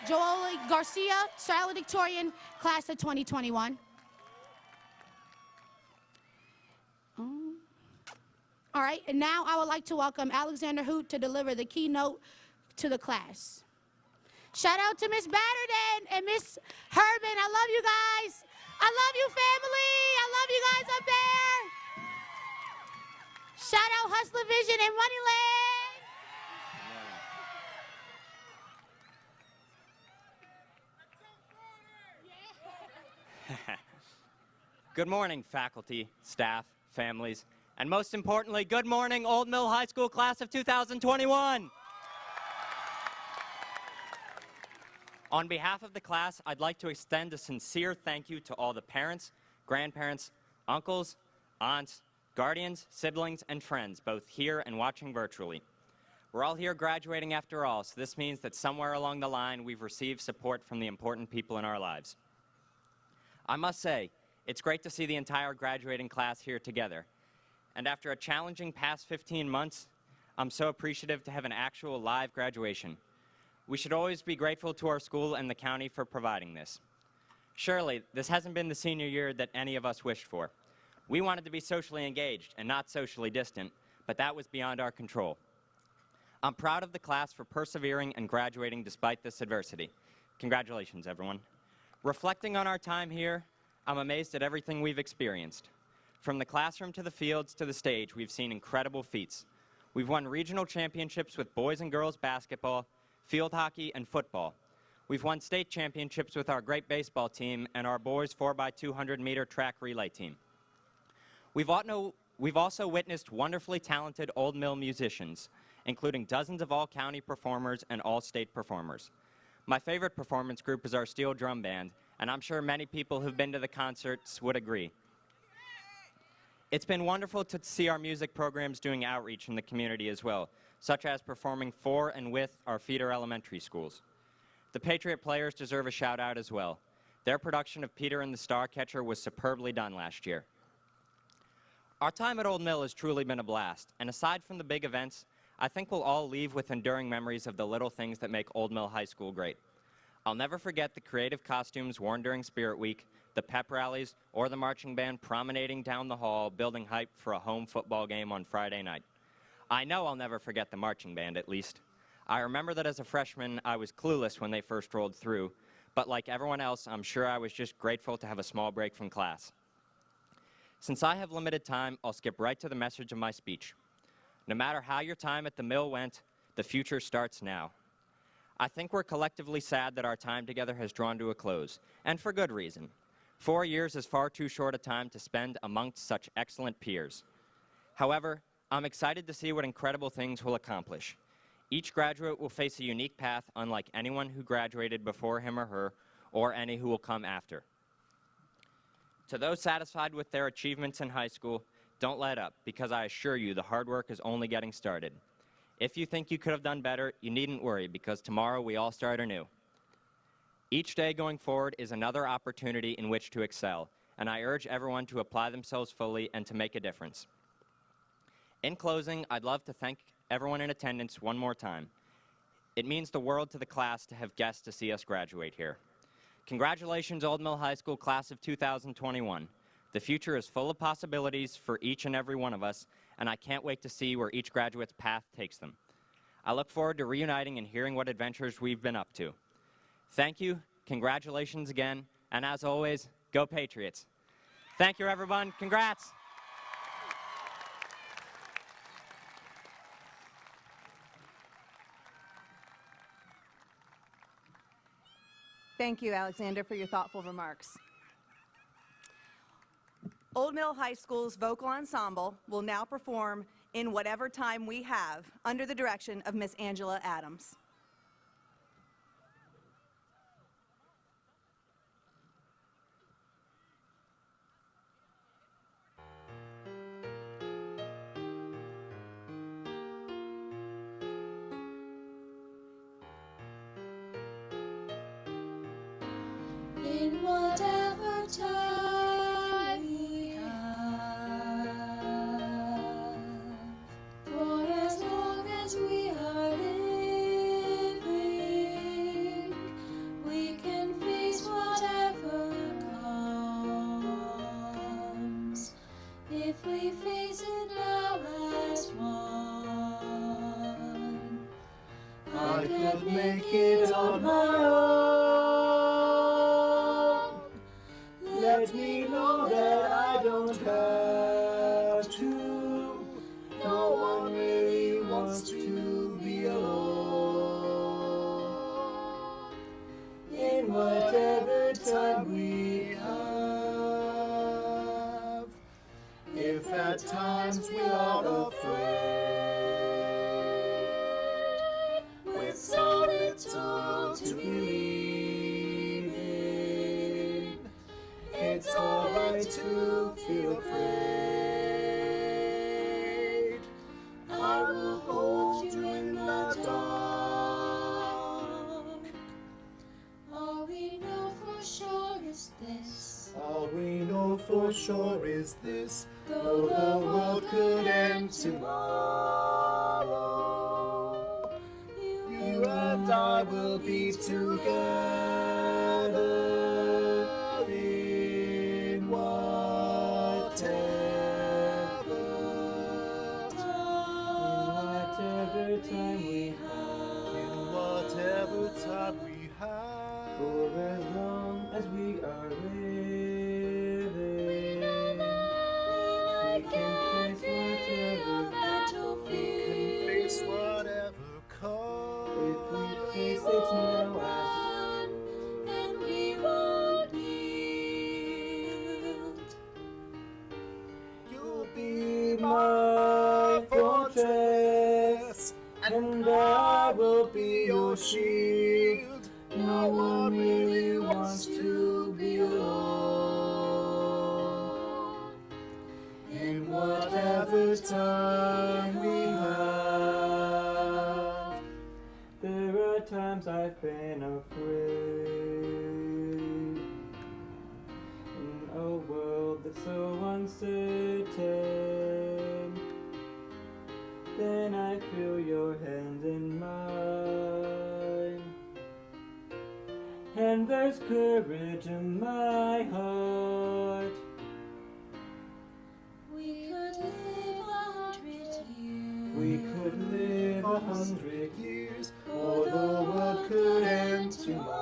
Joel Garcia, Valedictorian, Class of 2021. All right, and now I would like to welcome Alexander Hoot to deliver the keynote to the class. Shout out to Miss Batterden and Miss Herman. I love you guys. I love you, family. I love you guys up there. Shout out Hustler Vision and Moneyland. Good morning, faculty, staff, families, and most importantly, good morning, Old Mill High School class of 2021. On behalf of the class, I'd like to extend a sincere thank you to all the parents, grandparents, uncles, aunts, guardians, siblings, and friends, both here and watching virtually. We're all here graduating after all, so this means that somewhere along the line, we've received support from the important people in our lives. I must say, it's great to see the entire graduating class here together. And after a challenging past 15 months, I'm so appreciative to have an actual live graduation. We should always be grateful to our school and the county for providing this. Surely, this hasn't been the senior year that any of us wished for. We wanted to be socially engaged and not socially distant, but that was beyond our control. I'm proud of the class for persevering and graduating despite this adversity. Congratulations, everyone. Reflecting on our time here, I'm amazed at everything we've experienced. From the classroom to the fields to the stage, we've seen incredible feats. We've won regional championships with boys and girls basketball, field hockey, and football. We've won state championships with our great baseball team and our boys 4x200 meter track relay team. We've also witnessed wonderfully talented Old Mill musicians, including dozens of all-county performers and all-state performers. My favorite performance group is our steel drum band, and I'm sure many people who've been to the concerts would agree. It's been wonderful to see our music programs doing outreach in the community as well, such as performing for and with our feeder elementary schools. The Patriot players deserve a shout out as well. Their production of Peter and the Starcatcher was superbly done last year. Our time at Old Mill has truly been a blast, and aside from the big events, I think we'll all leave with enduring memories of the little things that make Old Mill High School great. I'll never forget the creative costumes worn during Spirit Week, the pep rallies, or the marching band promenading down the hall, building hype for a home football game on Friday night. I know I'll never forget the marching band, at least. I remember that as a freshman, I was clueless when they first rolled through, but like everyone else, I'm sure I was just grateful to have a small break from class. Since I have limited time, I'll skip right to the message of my speech. No matter how your time at the mill went, the future starts now. I think we're collectively sad that our time together has drawn to a close, and for good reason. 4 years is far too short a time to spend amongst such excellent peers. However, I'm excited to see what incredible things we'll accomplish. Each graduate will face a unique path unlike anyone who graduated before him or her, or any who will come after. To those satisfied with their achievements in high school, don't let up, because I assure you the hard work is only getting started. If you think you could have done better, you needn't worry, because tomorrow we all start anew. Each day going forward is another opportunity in which to excel, and I urge everyone to apply themselves fully and to make a difference. In closing, I'd love to thank everyone in attendance one more time. It means the world to the class to have guests to see us graduate here. Congratulations, Old Mill High School class of 2021. The future is full of possibilities for each and every one of us, and I can't wait to see where each graduate's path takes them. I look forward to reuniting and hearing what adventures we've been up to. Thank you, congratulations again, and as always, go Patriots. Thank you, everyone. Congrats. Thank you, Alexander, for your thoughtful remarks. Old Mill High School's vocal ensemble will now perform In Whatever Time We Have under the direction of Miss Angela Adams. In whatever time we have, for as long as we are living, we can face whatever comes. If we face it now as one, I could make it on my own. Let me know that I don't have to. No one really wants to be alone. In whatever time we have. at times we are afraid, with so little to believe in. It's alright to feel afraid. I will hold you in the dark. All we know for sure is this. All we know for sure is this. Though the world could end tomorrow, you and I will be together in whatever time we have. In whatever time we have. For as long as we are living, we can face whatever comes. If we face it now, and we won't yield. you'll be my fortress, and I will be your shield. No one really wants to be alone. In whatever time we have, there are times I've been afraid. In a world that's so uncertain, then I feel your hand in mine, and there's courage in my heart. We could live 100 years. We could live 100 years, or the world could end tomorrow.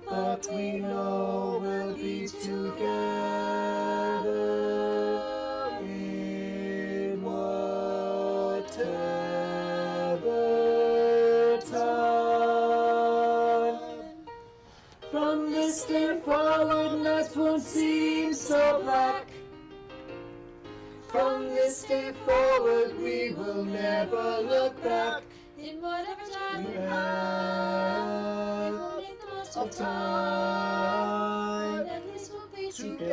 But we know we'll be together in whatever time. From this day forward, nights won't seem so black. From this day forward, we will never look back. In whatever time We we have will make the most of of time. time At least we'll be together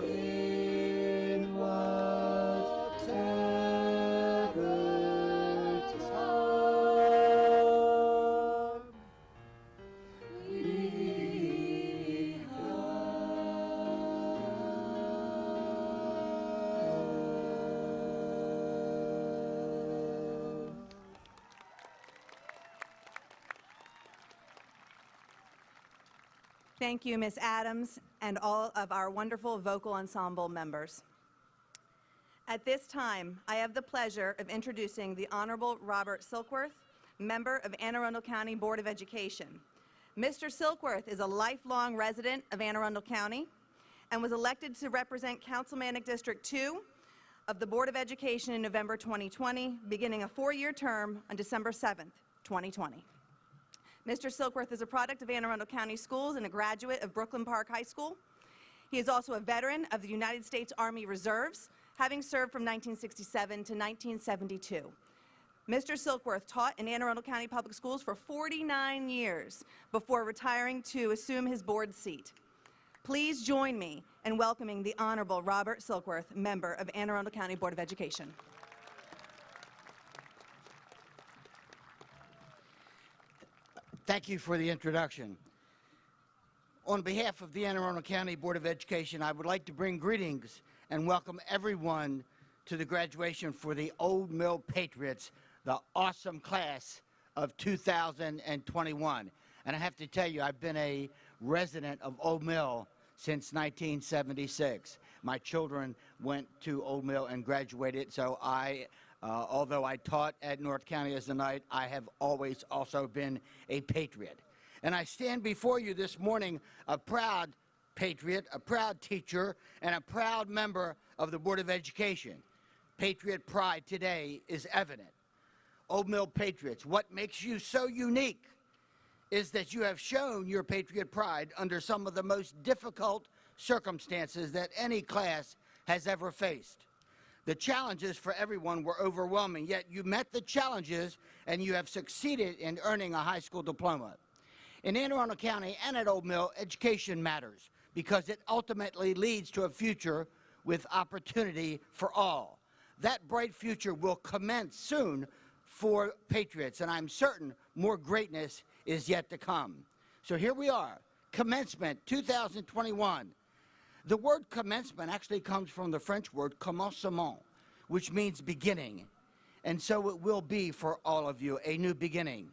in whatever time we Thank you, Ms. Adams, and all of our wonderful vocal ensemble members. At this time, I have the pleasure of introducing the Honorable Robert Silkworth, member of Anne Arundel County Board of Education. Mr. Silkworth is a lifelong resident of Anne Arundel County and was elected to represent Councilmanic District 2 of the Board of Education in November 2020, beginning a 4-year term on December 7th, 2020. Mr. Silkworth is a product of Anne Arundel County Schools and a graduate of Brooklyn Park High School. He is also a veteran of the United States Army Reserves, having served from 1967 to 1972. Mr. Silkworth taught in Anne Arundel County Public Schools for 49 years before retiring to assume his board seat. Please join me in welcoming the Honorable Robert Silkworth, member of Anne Arundel County Board of Education. Thank you for the introduction. On behalf of the Anne Arundel County Board of Education, I would like to bring greetings and welcome everyone to the graduation for the Old Mill Patriots, the awesome class of 2021. And I have to tell you, I've been a resident of Old Mill since 1976. My children went to Old Mill and graduated, so although I taught at North County as a Knight, I have always also been a patriot. And I stand before you this morning a proud patriot, a proud teacher, and a proud member of the Board of Education. Patriot pride today is evident. Old Mill Patriots, what makes you so unique is that you have shown your patriot pride under some of the most difficult circumstances that any class has ever faced. The challenges for everyone were overwhelming, yet you met the challenges and you have succeeded in earning a high school diploma. In Anne Arundel County and at Old Mill, education matters because it ultimately leads to a future with opportunity for all. That bright future will commence soon for patriots, and I'm certain more greatness is yet to come. So here we are, Commencement 2021. The word commencement actually comes from the French word commencement, which means beginning. And so it will be for all of you, a new beginning.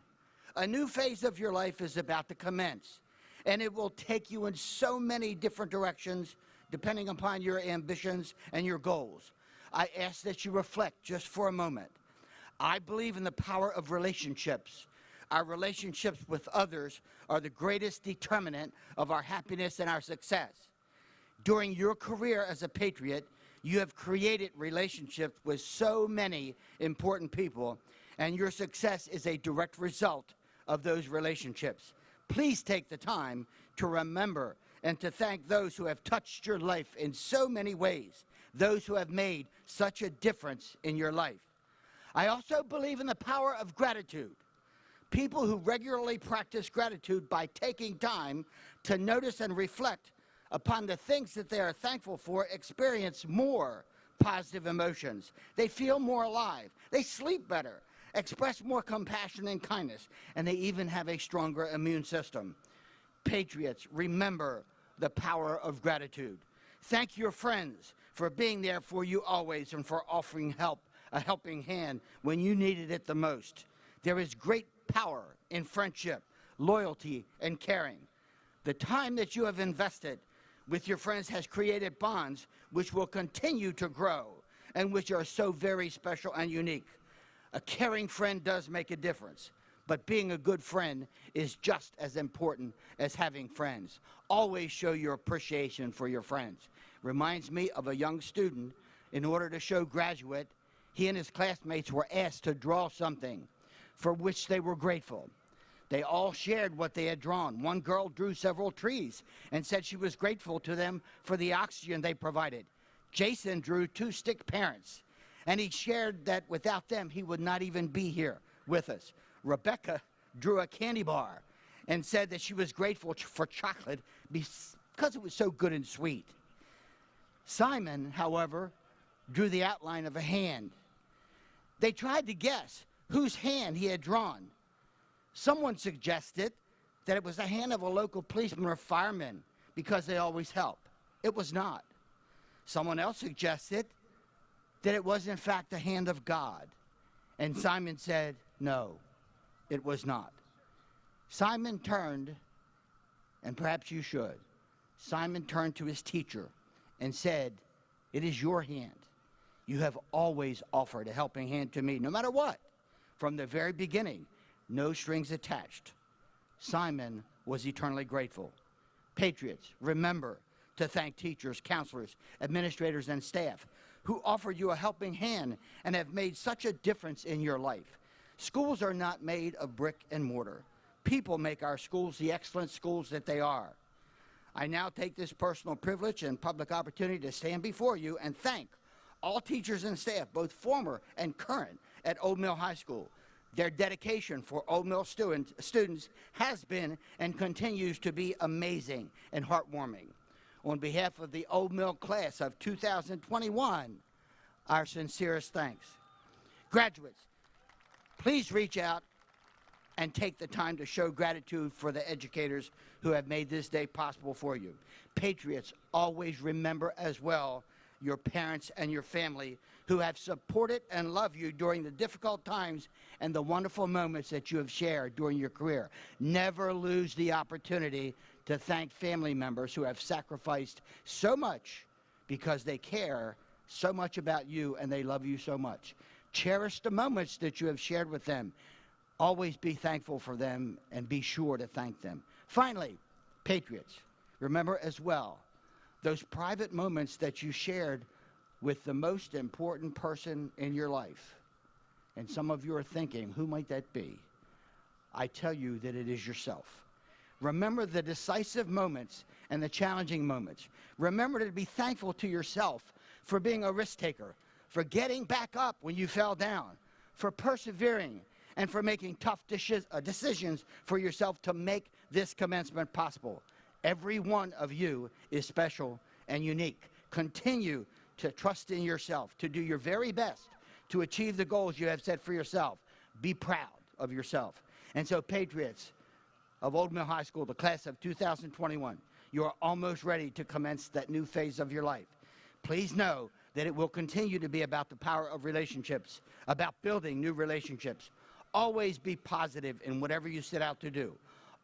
A new phase of your life is about to commence, and it will take you in so many different directions depending upon your ambitions and your goals. I ask that you reflect just for a moment. I believe in the power of relationships. Our relationships with others are the greatest determinant of our happiness and our success. During your career as a patriot, you have created relationships with so many important people, and your success is a direct result of those relationships. Please take the time to remember and to thank those who have touched your life in so many ways, those who have made such a difference in your life. I also believe in the power of gratitude. People who regularly practice gratitude by taking time to notice and reflect upon the things that they are thankful for experience more positive emotions. They feel more alive. They sleep better, express more compassion and kindness, and they even have a stronger immune system. Patriots, remember the power of gratitude. Thank your friends for being there for you always and for offering help, a helping hand when you needed it the most. There is great power in friendship, loyalty, and caring. The time that you have invested with your friends has created bonds which will continue to grow and which are so very special and unique. A caring friend does make a difference, but being a good friend is just as important as having friends. Always show your appreciation for your friends. Reminds me of a young student. In order to show graduate, he and his classmates were asked to draw something for which they were grateful. They all shared what they had drawn. One girl drew several trees and said she was grateful to them for the oxygen they provided. Jason drew 2 sick parents, and he shared that without them, he would not even be here with us. Rebecca drew a candy bar and said that she was grateful for chocolate because it was so good and sweet. Simon, however, drew the outline of a hand. They tried to guess whose hand he had drawn. Someone suggested that it was the hand of a local policeman or fireman because they always help. It was not. Someone else suggested that it was in fact the hand of God. And Simon said, no, it was not. Simon turned, and perhaps you should, Simon turned to his teacher and said, it is your hand. You have always offered a helping hand to me, no matter what. From the very beginning, no strings attached. Simon was eternally grateful. Patriots, remember to thank teachers, counselors, administrators, and staff who offered you a helping hand and have made such a difference in your life. Schools are not made of brick and mortar. People make our schools the excellent schools that they are. I now take this personal privilege and public opportunity to stand before you and thank all teachers and staff, both former and current, at Old Mill High School. Their dedication for Old Mill students has been and continues to be amazing and heartwarming. On behalf of the Old Mill class of 2021, our sincerest thanks. Graduates, please reach out and take the time to show gratitude for the educators who have made this day possible for you. Patriots, always remember as well your parents and your family who have supported and loved you during the difficult times and the wonderful moments that you have shared during your career. Never lose the opportunity to thank family members who have sacrificed so much because they care so much about you and they love you so much. Cherish the moments that you have shared with them. Always be thankful for them and be sure to thank them. Finally, patriots, remember as well those private moments that you shared with the most important person in your life. And some of you are thinking, who might that be? I tell you that it is yourself. Remember the decisive moments and the challenging moments. Remember to be thankful to yourself for being a risk taker, for getting back up when you fell down, for persevering, and for making tough decisions for yourself to make this commencement possible. Every one of you is special and unique. Continue to trust in yourself, to do your very best to achieve the goals you have set for yourself. Be proud of yourself. And so, Patriots of Old Mill High School, the class of 2021, you are almost ready to commence that new phase of your life. Please know that it will continue to be about the power of relationships, about building new relationships. Always be positive in whatever you set out to do.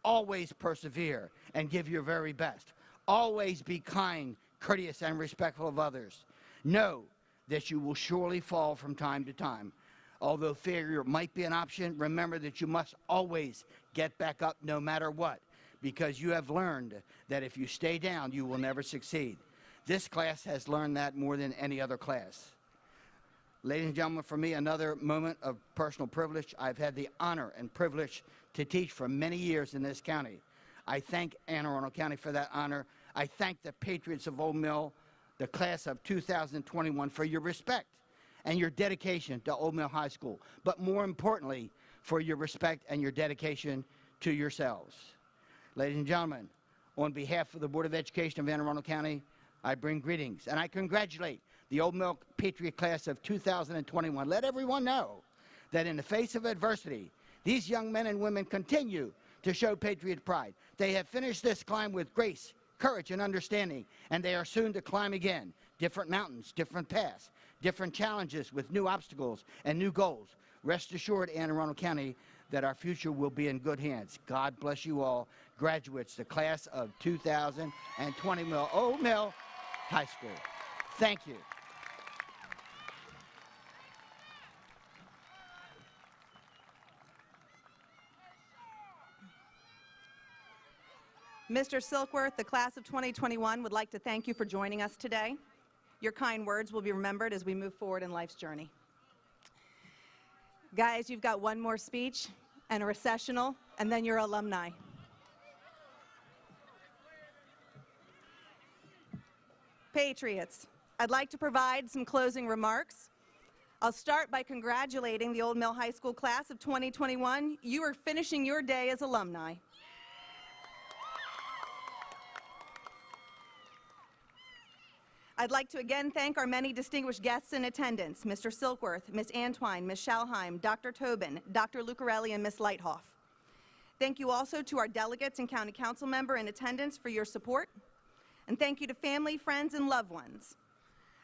Always persevere and give your very best. Always be kind, courteous, and respectful of others. Know that you will surely fall from time to time. Although failure might be an option, remember that you must always get back up no matter what, because you have learned that if you stay down, you will never succeed. This class has learned that more than any other class. Ladies and gentlemen, for me, another moment of personal privilege. I've had the honor and privilege to teach for many years in this county. I thank Anne Arundel County for that honor. I thank the Patriots of Old Mill, the class of 2021, for your respect and your dedication to Old Mill High School, but more importantly, for your respect and your dedication to yourselves. Ladies and gentlemen, on behalf of the Board of Education of Anne Arundel County, I bring greetings, and I congratulate the Old Mill Patriot class of 2021. Let everyone know that in the face of adversity, these young men and women continue to show Patriot pride. They have finished this climb with grace, courage, and understanding, and they are soon to climb again. Different mountains, different paths, different challenges with new obstacles and new goals. Rest assured, Anne Arundel County, that our future will be in good hands. God bless you all. Graduates, the class of 2020 Old Mill High School. Thank you. Mr. Silkworth, the class of 2021 would like to thank you for joining us today. Your kind words will be remembered as we move forward in life's journey. Guys, you've got one more speech and a recessional, and then your alumni. Patriots, I'd like to provide some closing remarks. I'll start by congratulating the Old Mill High School class of 2021. You are finishing your day as alumni. I'd like to again thank our many distinguished guests in attendance, Mr. Silkworth, Ms. Antwine, Ms. Schalheim, Dr. Tobin, Dr. Lucarelli, and Ms. Lighthoff. Thank you also to our delegates and county council member in attendance for your support. And thank you to family, friends, and loved ones.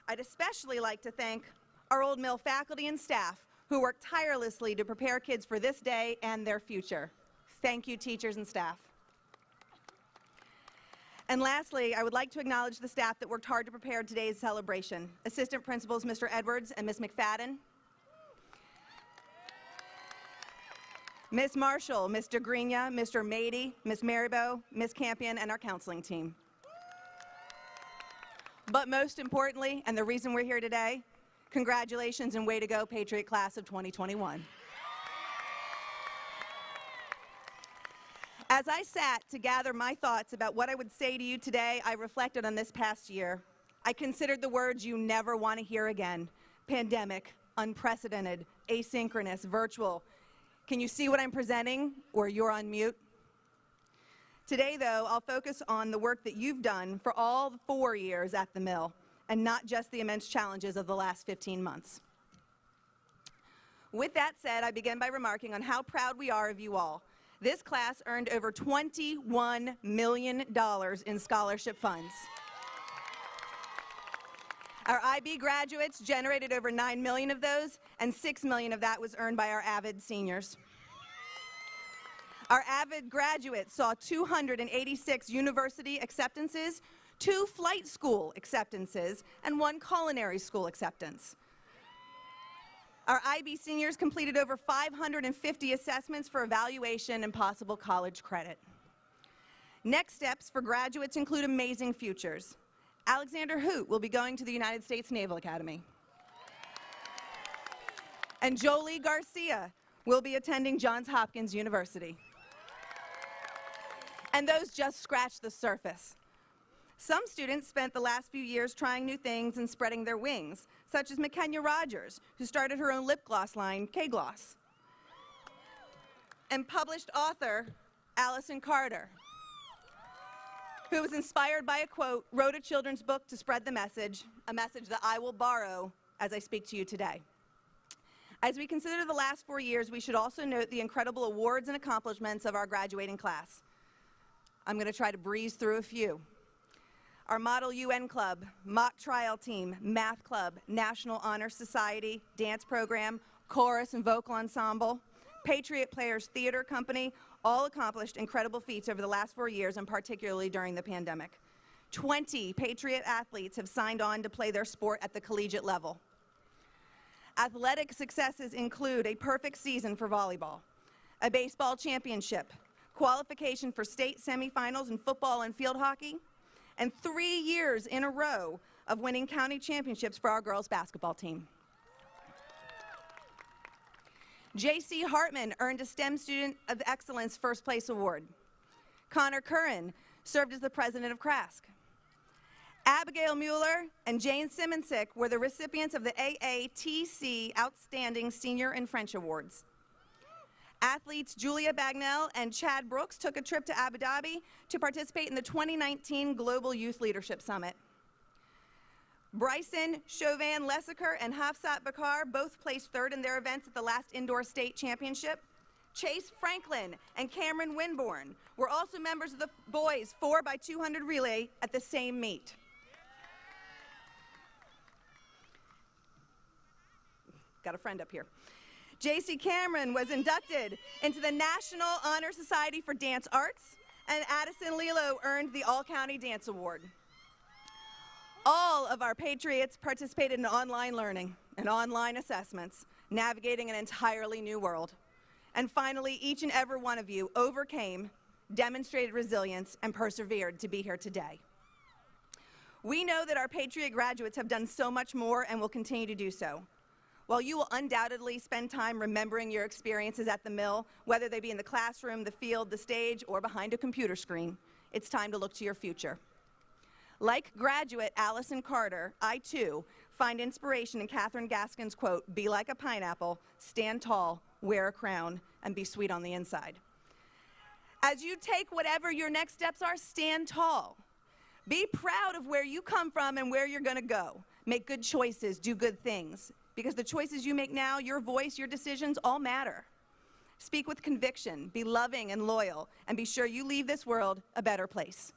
I'd especially like to thank our Old Mill faculty and staff who work tirelessly to prepare kids for this day and their future. Thank you, teachers and staff. And lastly, I would like to acknowledge the staff that worked hard to prepare today's celebration. Assistant Principals Mr. Edwards and Ms. McFadden. Ms. Marshall, Mr. Greenya, Mr. Mady, Ms. Maribo, Ms. Campion, and our counseling team. But most importantly, and the reason we're here today, congratulations and way to go, Patriot Class of 2021. As I sat to gather my thoughts about what I would say to you today, I reflected on this past year. I considered the words you never want to hear again: pandemic, unprecedented, asynchronous, virtual. Can you see what I'm presenting, or you're on mute? Today, though, I'll focus on the work that you've done for all 4 years at the Mill, and not just the immense challenges of the last 15 months. With that said, I begin by remarking on how proud we are of you all. This class earned over $21 million in scholarship funds. Our IB graduates generated over $9 million of those, and $6 million of that was earned by our AVID seniors. Our AVID graduates saw 286 university acceptances, 2 flight school acceptances, and 1 culinary school acceptance. Our IB seniors completed over 550 assessments for evaluation and possible college credit. Next steps for graduates include amazing futures. Alexander Hoot will be going to the United States Naval Academy. And Jolie Garcia will be attending Johns Hopkins University. And those just scratch the surface. Some students spent the last few years trying new things and spreading their wings, such as McKenya Rogers, who started her own lip gloss line, K-Gloss. And published author Allison Carter, who was inspired by a quote, wrote a children's book to spread the message, a message that I will borrow as I speak to you today. As we consider the last 4 years, we should also note the incredible awards and accomplishments of our graduating class. I'm going to try to breeze through a few. Our Model UN Club, Mock Trial Team, Math Club, National Honor Society, Dance Program, Chorus and Vocal Ensemble, Patriot Players Theater Company, all accomplished incredible feats over the last 4 years, and particularly during the pandemic. 20 Patriot athletes have signed on to play their sport at the collegiate level. Athletic successes include a perfect season for volleyball, a baseball championship, qualification for state semifinals in football and field hockey, and 3 years in a row of winning county championships for our girls basketball team. J.C. Hartman earned a STEM Student of Excellence First Place Award. Connor Curran served as the president of CRASC. Abigail Mueller and Jane Simonsick were the recipients of the AATC Outstanding Senior and French Awards. Athletes Julia Bagnell and Chad Brooks took a trip to Abu Dhabi to participate in the 2019 Global Youth Leadership Summit. Bryson Chauvin Lessiker and Hafsat Bakar both placed third in their events at the last Indoor State Championship. Chase Franklin and Cameron Winborn were also members of the boys 4x200 relay at the same meet. Got a friend up here. J.C. Cameron was inducted into the National Honor Society for Dance Arts, and Addison Lilo earned the All-County Dance Award. All of our Patriots participated in online learning and online assessments, navigating an entirely new world. And finally, each and every one of you overcame, demonstrated resilience, and persevered to be here today. We know that our Patriot graduates have done so much more and will continue to do so. While you will undoubtedly spend time remembering your experiences at the mill, whether they be in the classroom, the field, the stage, or behind a computer screen, it's time to look to your future. Like graduate Allison Carter, I too find inspiration in Katherine Gaskin's quote, "Be like a pineapple, stand tall, wear a crown, and be sweet on the inside." As you take whatever your next steps are, stand tall. Be proud of where you come from and where you're going to go. Make good choices, do good things. Because the choices you make now, your voice, your decisions, all matter. Speak with conviction, be loving and loyal, and be sure you leave this world a better place.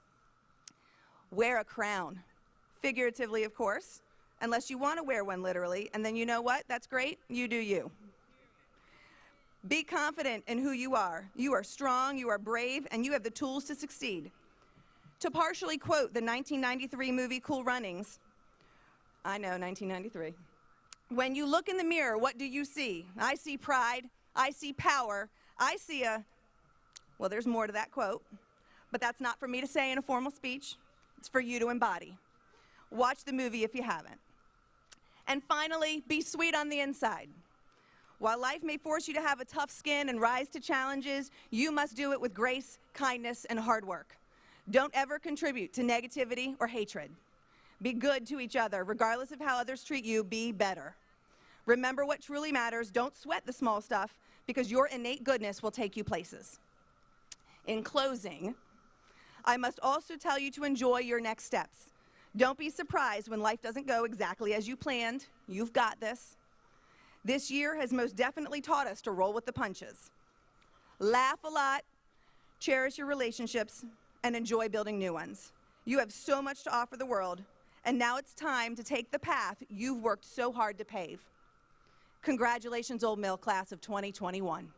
Wear a crown, figuratively, of course, unless you want to wear one literally, and then you know what? That's great, you do you. Be confident in who you are. You are strong, you are brave, and you have the tools to succeed. To partially quote the 1993 movie Cool Runnings, I know, 1993. When you look in the mirror, what do you see? I see pride, I see power, I see well, there's more to that quote, but that's not for me to say in a formal speech. It's for you to embody. Watch the movie if you haven't. And finally, be sweet on the inside. While life may force you to have a tough skin and rise to challenges, you must do it with grace, kindness, and hard work. Don't ever contribute to negativity or hatred. Be good to each other. Regardless of how others treat you, be better. Remember what truly matters. Don't sweat the small stuff, because your innate goodness will take you places. In closing, I must also tell you to enjoy your next steps. Don't be surprised when life doesn't go exactly as you planned. You've got this. This year has most definitely taught us to roll with the punches. Laugh a lot, cherish your relationships, and enjoy building new ones. You have so much to offer the world, and now it's time to take the path you've worked so hard to pave. Congratulations, Old Mill class of 2021.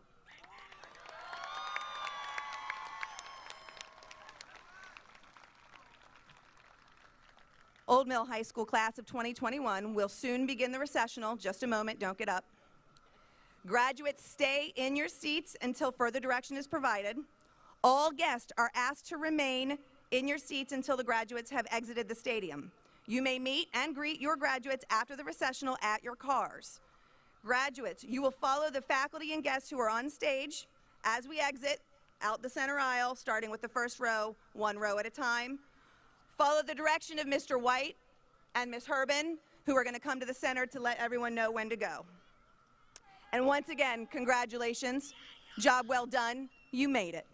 Old Mill High School class of 2021 will soon begin the recessional. Just a moment, don't get up. Graduates, stay in your seats until further direction is provided. All guests are asked to remain in your seats until the graduates have exited the stadium. You may meet and greet your graduates after the recessional at your cars. Graduates, you will follow the faculty and guests who are on stage as we exit out the center aisle, starting with the first row, one row at a time. Follow the direction of Mr. White and Ms. Herbin, who are going to come to the center to let everyone know when to go. And once again, congratulations. Job well done. You made it.